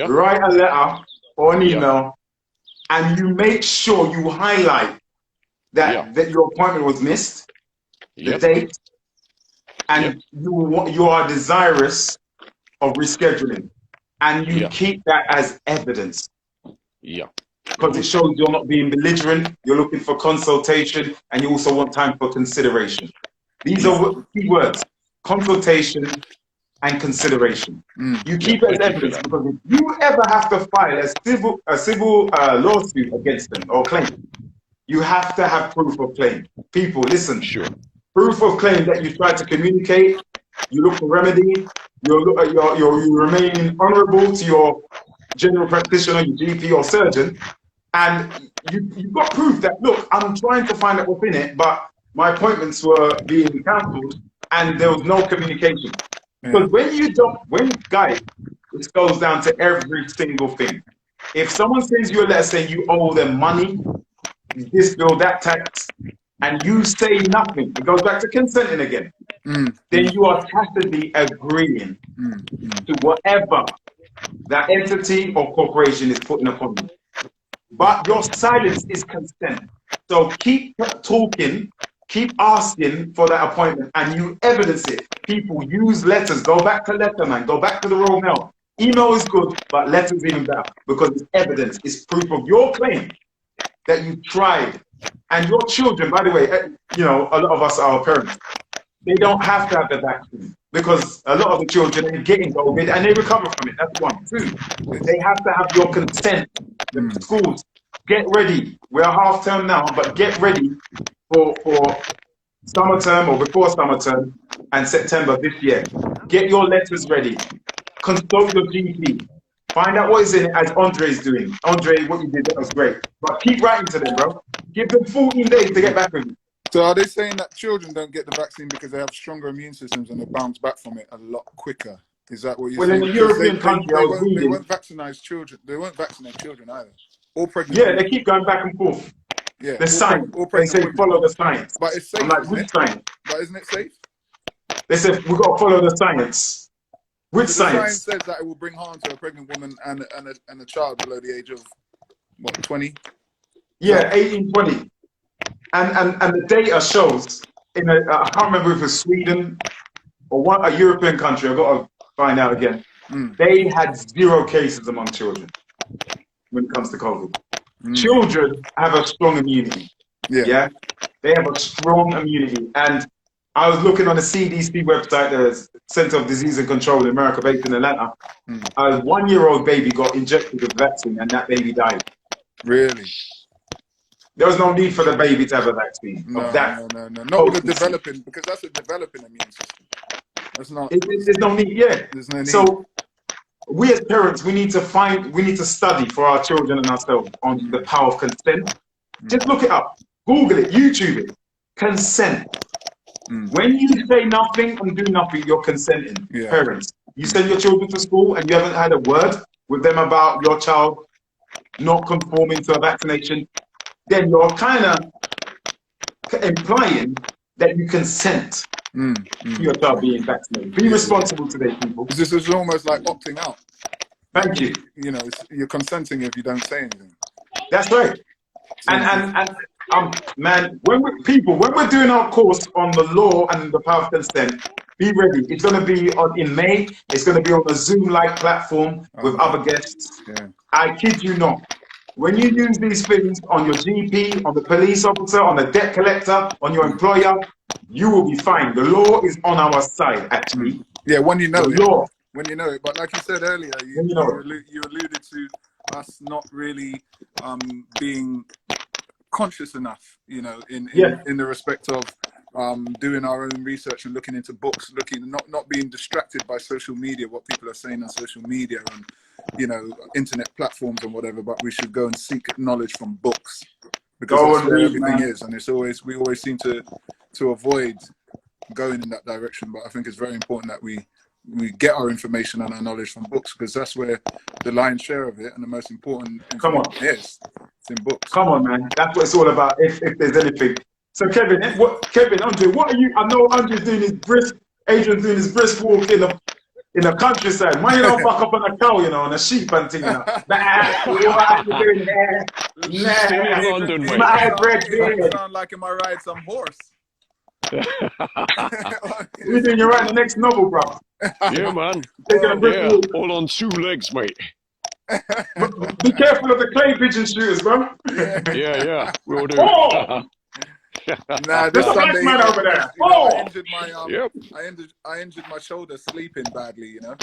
write a letter or an email, and you make sure you highlight that your appointment was missed, the date, and you are desirous of rescheduling, and you keep that as evidence. Because it shows you're not being belligerent, you're looking for consultation, and you also want time for consideration. These are key words: consultation and consideration. You keep it as evidence, because if you ever have to file a civil lawsuit against them or claim, you have to have proof of claim. People, listen. Proof of claim that you tried to communicate, you look for remedy, you remain honorable to your general practitioner, your GP or surgeon, and you've got proof that, look, I'm trying to find out what's in it, but my appointments were being cancelled and there was no communication. Because guys, this goes down to every single thing. If someone sends you a letter saying you owe them money, this bill, that tax, and you say nothing, it goes back to consenting again, then you are tacitly agreeing to whatever that entity or corporation is putting upon you. But your silence is consent. So keep talking, keep asking for that appointment, and you evidence it. People use letters. Go back to letterman, go back to the Royal Mail. Email is good, but letters even better, because it's evidence, it's proof of your claim that you tried. And your children, by the way, a lot of us are parents. They don't have to have the vaccine because a lot of the children are getting COVID and they recover from it. That's one. Two, they have to have your consent. The schools, get ready. We're half term now, but get ready for summer term or before summer term and September this year. Get your letters ready. Consult your GP. Find out what is in it, as Andre's doing. Andre, what you did, that was great. But keep writing to them, bro. Give them 14 days to get back with you. So are they saying that children don't get the vaccine because they have stronger immune systems and they bounce back from it a lot quicker? Is that what you're Well, in saying? a Because European country, I was they reading. won't vaccinate children. They won't vaccinate children either. All pregnant. Yeah, women. they keep going back and forth. Yeah, The science. all They pregnant say women. follow the science. But it's safe, I'm like, isn't which it? science? But isn't it safe? They said we got to follow the science. Which So the science science? says that it will bring harm to a pregnant woman and a child below the age of what, 20? Yeah, 18, 20. And the data shows in I can't remember if it's Sweden or a European country. I've got to find out again. They had 0 cases among children when it comes to COVID. Children have a strong immunity. Yeah, they have a strong immunity. And I was looking on the CDC website, the Center of Disease and Control in America, based in Atlanta. A 1-year-old baby got injected with vaccine, and that baby died. Really? There was no need for the baby to have a vaccine. No. Of that Not with a developing, because that's a developing immune system. That's not. There's no need. Yeah. There's no need. So we as parents, we need to study for our children and ourselves on the power of consent. Just look it up, Google it, YouTube it. Consent. When you say nothing and do nothing, you're consenting. Yeah. Parents, you send your children to school and you haven't had a word with them about your child not conforming to a vaccination, then you're kind of implying that you consent to your child being vaccinated. Be responsible today, people. This is almost like opting out. Thank you. You know, you're consenting if you don't say anything. That's right. And man, when we're doing our course on the law and the power of consent, be ready. It's going to be in May. It's going to be on a Zoom-like platform with other guests. Yeah. I kid you not. When you use these things on your GP, on the police officer, on the debt collector, on your employer, you will be fine. The law is on our side, actually. Yeah, when you know the it. law. When you know it. But like you said earlier, you alluded to us not really being conscious enough, you know, in the respect of doing our own research and looking into books, not being distracted by social media, what people are saying on social media and, you know, internet platforms and whatever, but we should go and seek knowledge from books, because that's where everything is. And we always seem to avoid going in that direction. But I think it's very important that we get our information and our knowledge from books, because that's where the lion's share of it and the most important information is. It's in books. Come on, man. That's what it's all about, if there's anything. So Kevin, Andre, what are you? I know Andre's doing his brisk, Adrian's doing his brisk walk in the countryside. Why you don't back up on a cow, you know, on a sheep and thing, you know? What are you doing there? My bread there. Sound like am I ride some horse? We're doing you right the next novel, bro. Yeah, man. All on 2 legs, mate. Be careful of the clay pigeon shooters, bro. Yeah, we'll do. Oh! Nah, this Sunday, man over there. I injured my shoulder sleeping badly, you know,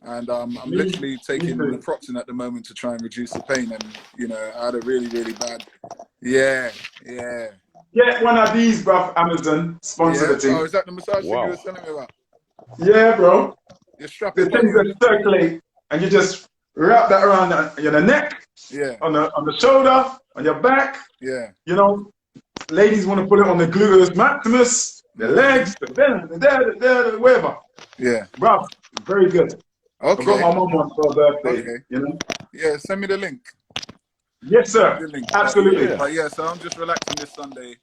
and I'm literally taking naproxen at the moment to try and reduce the pain. And you know, I had a really, really bad. Yeah. Get one of these, bro. Amazon sponsor the thing. Oh, is that the massage thing you were telling me about? Yeah, bro. You're strapped. The things that circulate, and you just wrap that around your neck. Yeah. On the shoulder, on your back. Yeah. You know. Ladies want to put it on the gluteus maximus, the legs, the wherever. Yeah. Bro, very good. Okay. I got my mom one for her birthday. Okay. You know? Yeah, send me the link. Yes, sir. Absolutely. But yeah, so I'm just relaxing this Sunday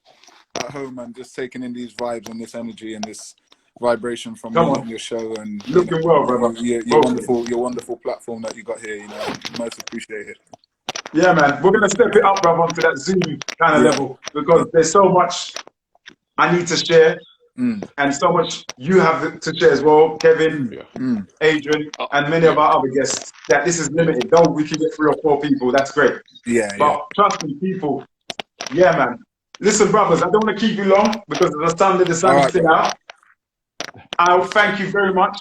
at home and just taking in these vibes and this energy and this vibration from your show and looking well, brother. Your wonderful platform that you got here, you know, most appreciate it. Yeah, man, we're gonna step it up, brother, onto that Zoom kind of level, because there's so much I need to share, and so much you have to share as well, Kevin, Adrian, and many of our other guests. That this is limited. Though we can get 3 or 4 people, that's great. But trust me, people. Yeah, man. Listen, brothers, I don't want to keep you long because the sun is still out. I'll thank you very much.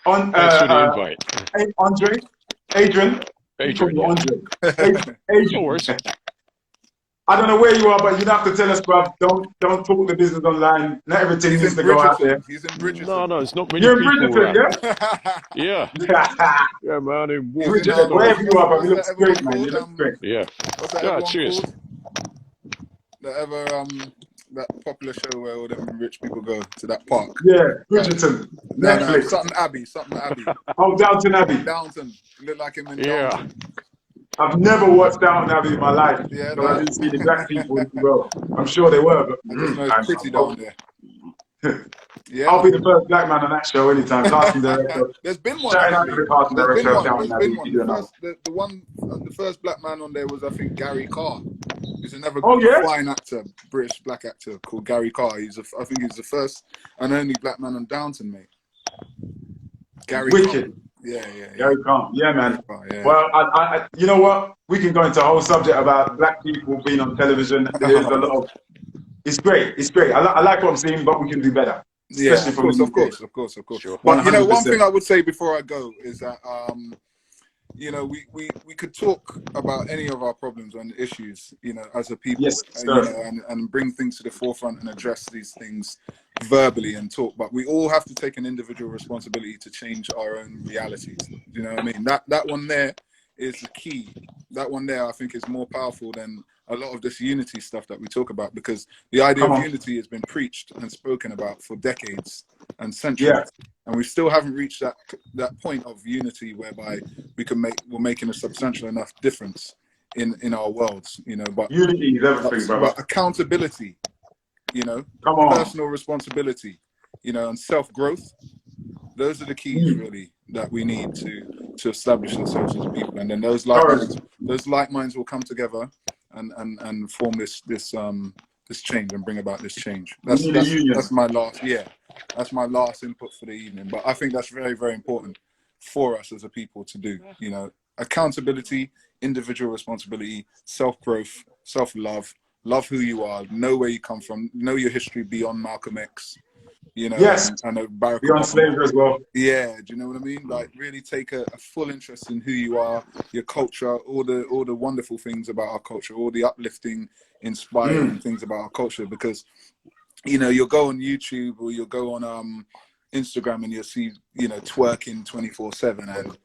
Thanks for the invite, Andre, Adrian. Adrian. I don't know where you are, but you don't have to tell us, bruv. Don't talk the business online. Not everything needs to go out there. He's in Bridgerton. No, it's not many people. You're in Bridgerton, yeah? Yeah, man. In Bridgerton, wherever you are, but you look great, man. You look great. Yeah. What's that cheers. that popular show where all them rich people go to that park? Yeah, Bridgerton, No, Netflix. something Abbey, something Abbey. Oh, Downton Abbey. Downton. You look like him in Yeah. Downton. I've never watched Downton Abbey in my life. Yeah, So I no. didn't see the black people. Well, I'm sure they were, but I just know it's pretty down there. Yeah, I'll be the first black man on that show anytime. Casting director. there's been one. Shouting out to Actually. the casting There's been director of one. Downton There's Abbey. been if one. you don't know. The first black man on there was, I think, Gary Carr. He's another Oh, yeah? fine actor, British black actor called Gary Carr. I think he's the first and only black man on Downton, mate. Gary Wicked. Carr. Yeah. Gary Carr. Yeah, man. Yeah. Well, I, you know what? We can go into a whole subject about black people being on television. There's a lot of. It's great. It's great. I like what I'm seeing, but we can do better. Yeah, Especially of course. Sure. But you know, one 100%. thing I would say before I go is that you know, we could talk about any of our problems and issues, you know, as a people, Yes, you sir. know, and bring things to the forefront and address these things verbally and talk. But we all have to take an individual responsibility to change our own realities. You know what I mean? That one there is the key. That one there, I think, is more powerful than a lot of this unity stuff that we talk about, because the idea of unity has been preached and spoken about for decades and centuries. Yeah. And we still haven't reached that point of unity whereby we're making a substantial enough difference in our worlds, you know. But Unity is everything, brother. but accountability, you know, Come on. personal responsibility, you know, and self-growth, those are the keys really that we need to establish ourselves as people. And then those like minds will come together and form this change and bring about this change. That's my last input for the evening. But I think that's very, very important for us as a people to do. You know, accountability, individual responsibility, self-growth, self-love, love who you are, know where you come from, know your history beyond Malcolm X. You know, yes, and Barack beyond Obama. slavery as well. Yeah, do you know what I mean? Like, really take a full interest in who you are, your culture, all the wonderful things about our culture, all the uplifting, inspiring things about our culture. Because, you know, you'll go on YouTube or you'll go on Instagram and you'll see, you know, twerking 24/7, and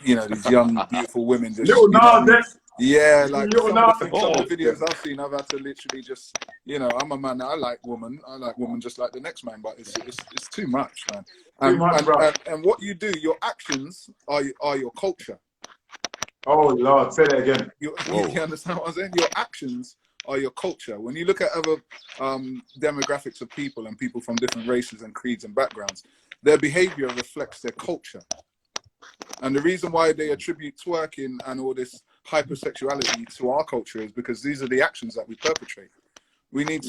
you know, these young beautiful women just, Little you know what I mean? Nas, Yeah, like Little some Nas. of the videos I've seen, I've had to literally just, you know, I'm a man, I like women just like the next man, but it's too much, man. And what you do, your actions are your culture. Oh Lord, say that again. You understand what I'm saying? Your actions are your culture. When you look at other demographics of people and people from different races and creeds and backgrounds, their behavior reflects their culture. And the reason why they attribute twerking and all this hypersexuality to our culture is because these are the actions that we perpetrate. We need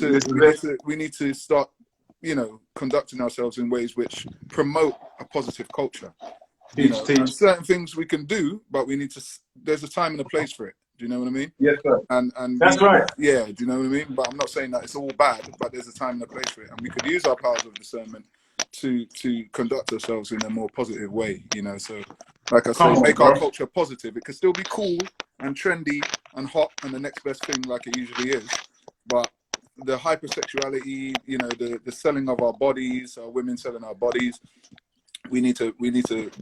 to start, you know, conducting ourselves in ways which promote a positive culture. You know, and certain things we can do, but we need to. There's a time and a place for it. Do you know what I mean? Yes, sir. And that's right. Yeah. Do you know what I mean? But I'm not saying that it's all bad, but there's a time and a place for it, and we could use our powers of discernment to conduct ourselves in a more positive way. You know, so like I say, make our culture positive. It could still be cool and trendy and hot and the next best thing, like it usually is, but the hypersexuality, you know, the selling of our bodies, our women selling our bodies, we need to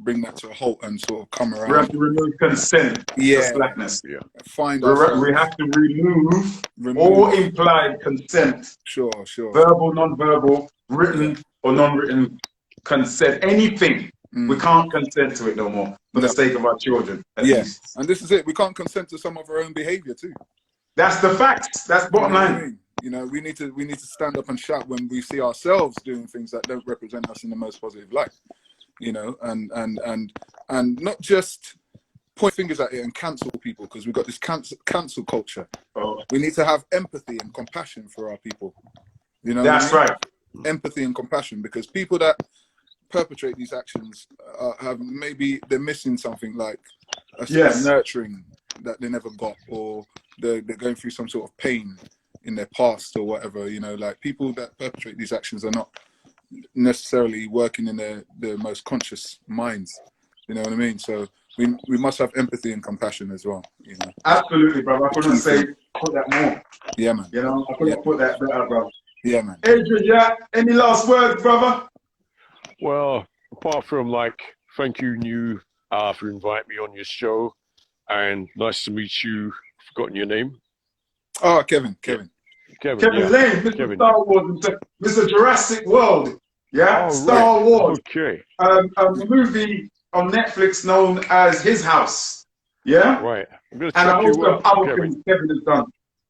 bring that to a halt and sort of come around. We have to remove consent for blackness. Yeah. We have to remove all implied consent. Sure. Verbal, non-verbal, written or non-written consent. Anything. We can't consent to it no more for the sake of our children. Yes. And this is it. We can't consent to some of our own behavior too. That's the fact. That's bottom line. You know, we need to stand up and shout when we see ourselves doing things that don't represent us in the most positive light. You know, and not just point fingers at it and cancel people, because we've got this cancel culture. We need to have empathy and compassion for our people. You know, that's right. Empathy and compassion, because people that perpetrate these actions they're missing something, like a nurturing that they never got, or they're going through some sort of pain in their past or whatever. You know, like people that perpetrate these actions are not necessarily working in their most conscious minds. You know what I mean? So we must have empathy and compassion as well. You know, absolutely, bro. I couldn't put that more. Yeah, man. You know, I couldn't put that better, bro. Yeah, man. Adrian, any last words, brother? Well, apart from thank you, New, for inviting me on your show, and nice to meet you. I've forgotten your name. Oh, Kevin. Kevin, Kevin yeah. Lane, Mr. Kevin. Star Wars, Mr. Jurassic World. Yeah, Oh, Star right. Wars. Okay. A movie on Netflix known as His House. Yeah, Right. I'm going to and a check host you of out, other Kevin. things Kevin has done.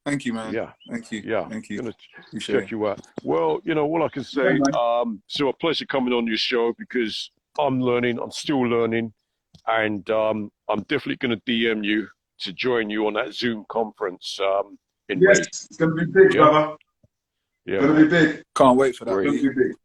Thank you, man. Yeah. Thank you. Yeah. Thank you. Going to Appreciate check you out. Well, you know, all I can say, Yeah, man. so a pleasure coming on your show because I'm learning, I'm still learning, and I'm definitely going to DM you to join you on that Zoom conference in Yes, May. it's going to be big, Yeah. brother. Yeah, Going to be big. Can't wait for that. Great. It's going to be big.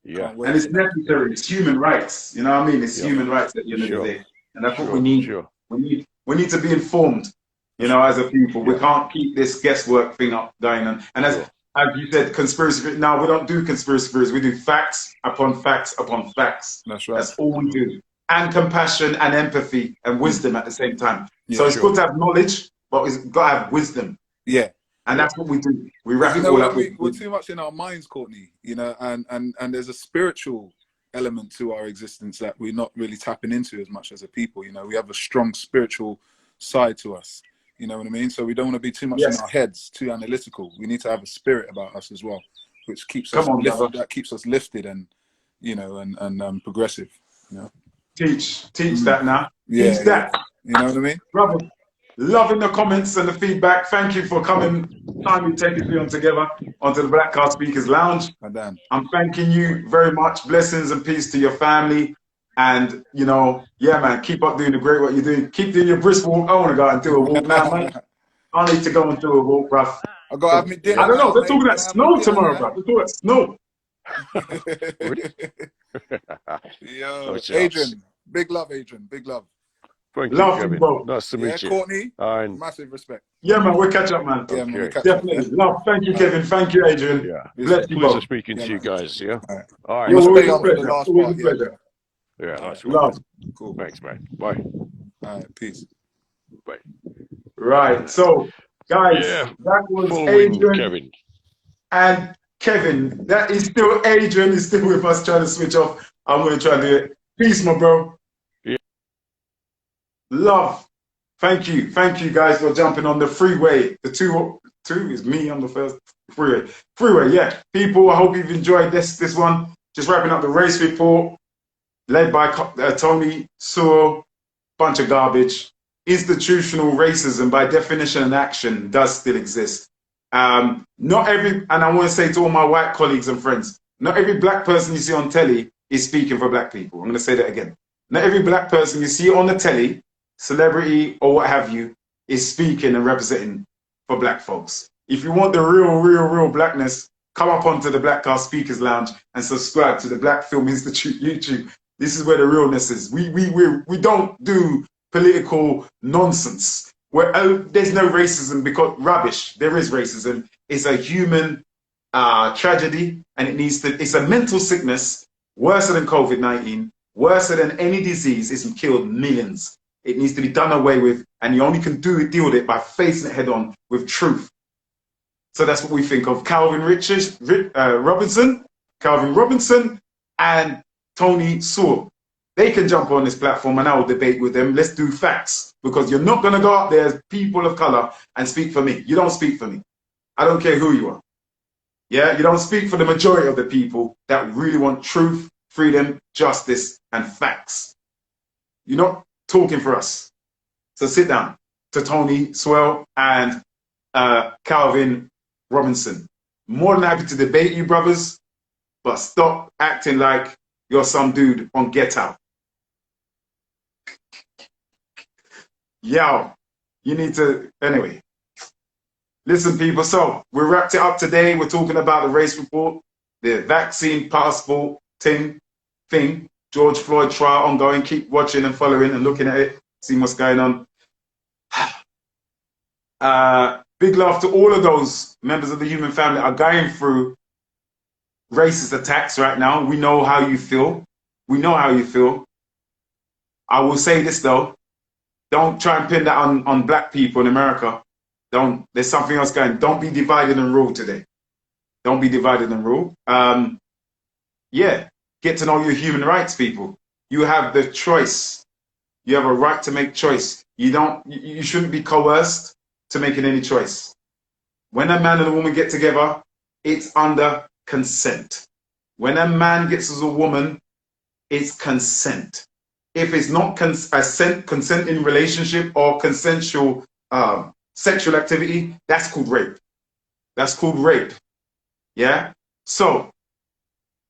Yeah. Can't wait. And it's necessary. It's human rights. You know what I mean? It's Yeah. human rights at the end of Sure. the day. And that's what Sure. we need. Sure. We need to be informed, you know, as a people. Yeah. We can't keep this guesswork thing up going on. And Sure. as you said, conspiracy. Now we don't do conspiracy theories. We do facts upon facts upon facts. That's right. That's all we do. And compassion and empathy and wisdom at the same time. Yeah, so it's sure. good to have knowledge, but it's got to have wisdom. Yeah. And that's what we do. We wrap You it know all what? up. We're too much in our minds, Courtney. You know, and there's a spiritual element to our existence that we're not really tapping into as much as a people. You know, we have a strong spiritual side to us. You know what I mean? So we don't want to be too much in our heads, too analytical. We need to have a spirit about us as well, which keeps us lifted. That keeps us lifted and, you know, and progressive. You know, Teach that now. Yeah, Teach that. You know what I mean? Brother, loving the comments and the feedback. Thank you for coming. Time we take it on together onto the Black Car Speakers Lounge. I'm thanking you very much. Blessings and peace to your family. And, you know, yeah, man, keep up doing the great what you're doing. Keep doing your brisk walk. I want to go out and do a walk now, man. I need to go and do a walk, bruv. I got to have me dinner. I don't know. Now, They're talking about snow tomorrow, bruv. They're talking about snow. Yo, Adrian. Big love, Adrian. Big love. Thank you, love Kevin. bro. Nice to meet you. Courtney, and massive respect. Yeah, man, we'll catch up, man. Yeah, man, we'll catch definitely. up. Love. Thank you, Kevin. Thank you, Adrian. Yeah. Bless you Pleasure both. speaking to you guys. Yeah. All right. You're always a for the pleasure. last Always part. a pleasure. Yeah. Nice. Love. Cool. Thanks, man. Bye. All right. Peace. Bye. Right. So, guys, that was Adrian Kevin. and Kevin. That is still Adrian. Is still with us trying to switch off. I'm going to try to do it. Peace, my bro. Yeah. Love. Thank you. Thank you, guys, for jumping on the freeway. The two is me on the first freeway. Freeway, yeah. People, I hope you've enjoyed this one. Just wrapping up the race report, led by Tony Swell. Bunch of garbage. Institutional racism, by definition and action, does still exist. Not every, and I want to say to all my white colleagues and friends, not every black person you see on telly is speaking for black people. I'm going to say that again. Not every black person you see on the telly, celebrity or what have you, is speaking and representing for black folks. If you want the real blackness, come up onto the Black Car Speakers Lounge and subscribe to the Black Film Institute YouTube. This is where the realness is. We don't do political nonsense. There's no racism because rubbish. There is racism. It's a human tragedy, and it's a mental sickness worse than COVID-19, worse than any disease. It's killed millions. It needs to be done away with, and you only can deal with it by facing it head on with truth. So that's what we think of Calvin Robinson, and Tony Swell. They can jump on this platform and I will debate with them. Let's do facts, because you're not going to go up there as people of color and speak for me. You don't speak for me. I don't care who you are. Yeah, you don't speak for the majority of the people that really want truth, freedom, justice, and facts. You're not talking for us. So sit down to Tony Swell and Calvin Robinson. More than happy to debate you, brothers, but stop acting like you're some dude on Get Out. Yo, you need to, anyway. Listen, people, so we wrapped it up today. We're talking about the race report, the vaccine passport thing, George Floyd trial ongoing. Keep watching and following and looking at it, see what's going on. Big love to all of those members of the human family are going through racist attacks right now. We know how you feel. We know how you feel. I will say this though, don't try and pin that on black people in America. There's something else going. Don't be divided and rule today. Don't be divided and rule. Yeah, get to know your human rights, people. You have the choice. You have a right to make choice. You shouldn't be coerced to making any choice. When a man and a woman get together, it's under consent. When a man gets with a woman, it's consent. If it's not consent in relationship or consensual sexual activity, that's called rape. That's called rape. Yeah? So,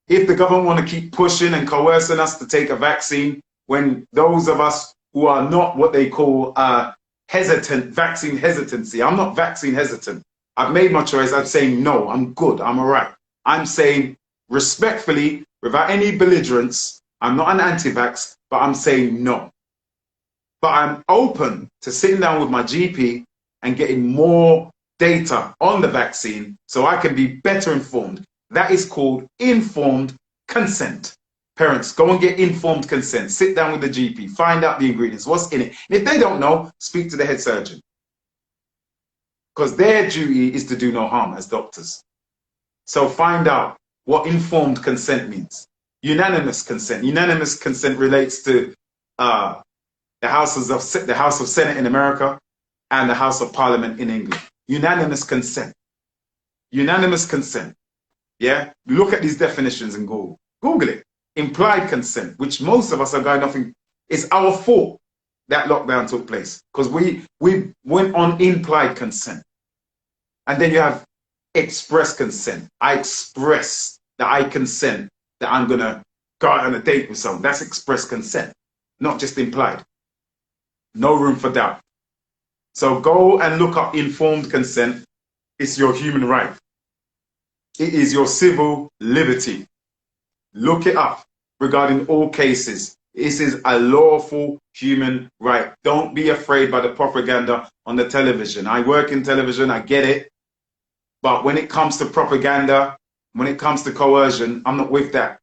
if the government want to keep pushing and coercing us to take a vaccine, when those of us who are not what they call hesitant, vaccine hesitancy, I'm not vaccine hesitant. I've made my choice. I'm saying no, I'm good, I'm all right. I'm saying respectfully, without any belligerence, I'm not an anti-vax, but I'm saying no. But I'm open to sitting down with my GP and getting more data on the vaccine so I can be better informed. That is called informed consent. Parents, go and get informed consent. Sit down with the GP, find out the ingredients, what's in it. And if they don't know, speak to the head surgeon. Because their duty is to do no harm as doctors. So find out what informed consent means. Unanimous consent. Unanimous consent relates to the House of Senate in America and the House of Parliament in England. Unanimous consent. Unanimous consent. Yeah? Look at these definitions and Google it. Implied consent, which most of us are going off in, it's our fault that lockdown took place because we went on implied consent. And then you have express consent. I express that I consent that I'm going to go out on a date with someone. That's express consent, not just implied. No room for doubt. So go and look up informed consent. It's your human right. It is your civil liberty. Look it up regarding all cases. This is a lawful human right. Don't be afraid by the propaganda on the television. I work in television, I get it. But when it comes to propaganda, when it comes to coercion, I'm not with that.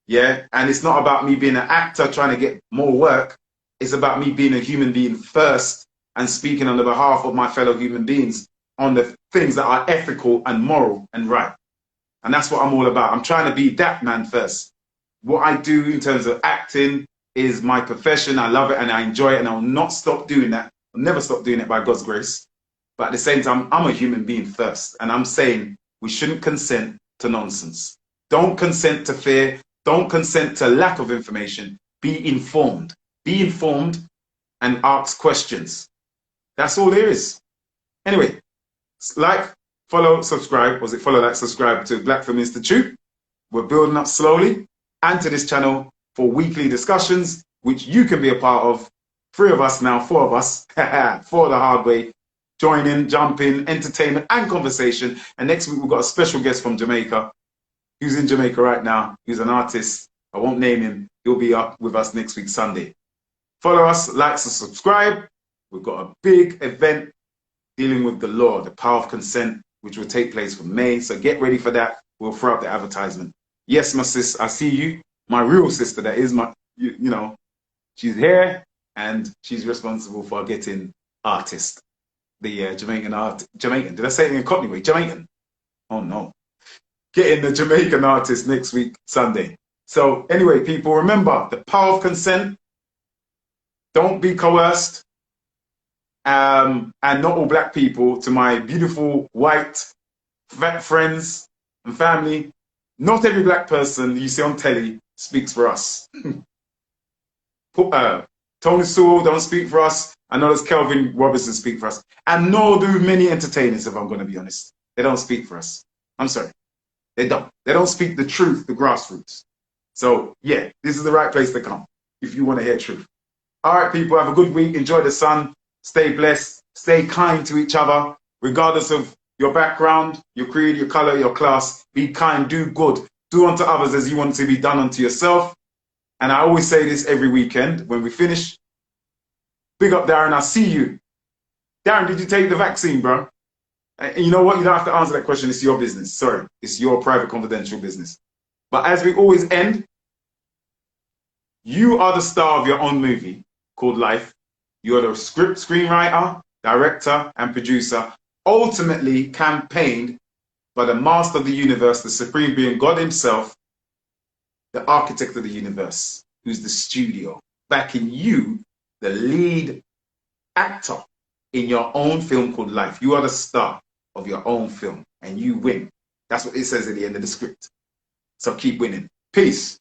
Yeah? And it's not about me being an actor trying to get more work. It's about me being a human being first and speaking on the behalf of my fellow human beings on the things that are ethical and moral and right. And that's what I'm all about. I'm trying to be that man first. What I do in terms of acting is my profession. I love it and I enjoy it and I'll not stop doing that. I'll never stop doing it by God's grace. But at the same time, I'm a human being first. And I'm saying we shouldn't consent to nonsense. Don't consent to fear. Don't consent to lack of information. Be informed. Be informed and ask questions. That's all there is. Anyway, like, follow, subscribe. Was it follow, like, subscribe to Black Film Institute? We're building up slowly. And to this channel for weekly discussions, which you can be a part of. 3 of us now, 4 of us, for the hard way. Join in, jump in, entertainment and conversation. And next week we've got a special guest from Jamaica, who's in Jamaica right now. He's an artist. I won't name him. He'll be up with us next week, Sunday. Follow us, like and subscribe. We've got a big event dealing with the law, the power of consent, which will take place from May. So get ready for that. We'll throw out the advertisement. Yes, my sis, I see you. My real sister, that is my, you know, she's here and she's responsible for getting artist. The Jamaican, did I say it in a Cockney way? Jamaican. Oh no. Getting the Jamaican artist next week, Sunday. So anyway, people, remember the power of consent. Don't be coerced. And not all black people, to my beautiful white friends and family, not every black person you see on telly speaks for us. Tony Swell don't speak for us. I know there's Kelvin Robinson speak for us. And nor do many entertainers, if I'm going to be honest. They don't speak for us. I'm sorry. They don't. They don't speak the truth, the grassroots. So, yeah, this is the right place to come if you want to hear truth. All right, people, have a good week. Enjoy the sun. Stay blessed. Stay kind to each other, regardless of your background, your creed, your color, your class. Be kind. Do good. Do unto others as you want to be done unto yourself. And I always say this every weekend when we finish. Big up, Darren. I see you. Darren, did you take the vaccine, bro? And you know what? You don't have to answer that question. It's your business. Sorry. It's your private, confidential business. But as we always end, you are the star of your own movie called Life. You are the script screenwriter, director, and producer, ultimately campaigned by the master of the universe, the supreme being, God himself, the architect of the universe, who's the studio, backing you, the lead actor in your own film called Life. You are the star of your own film and you win. That's what it says at the end of the script. So keep winning. Peace.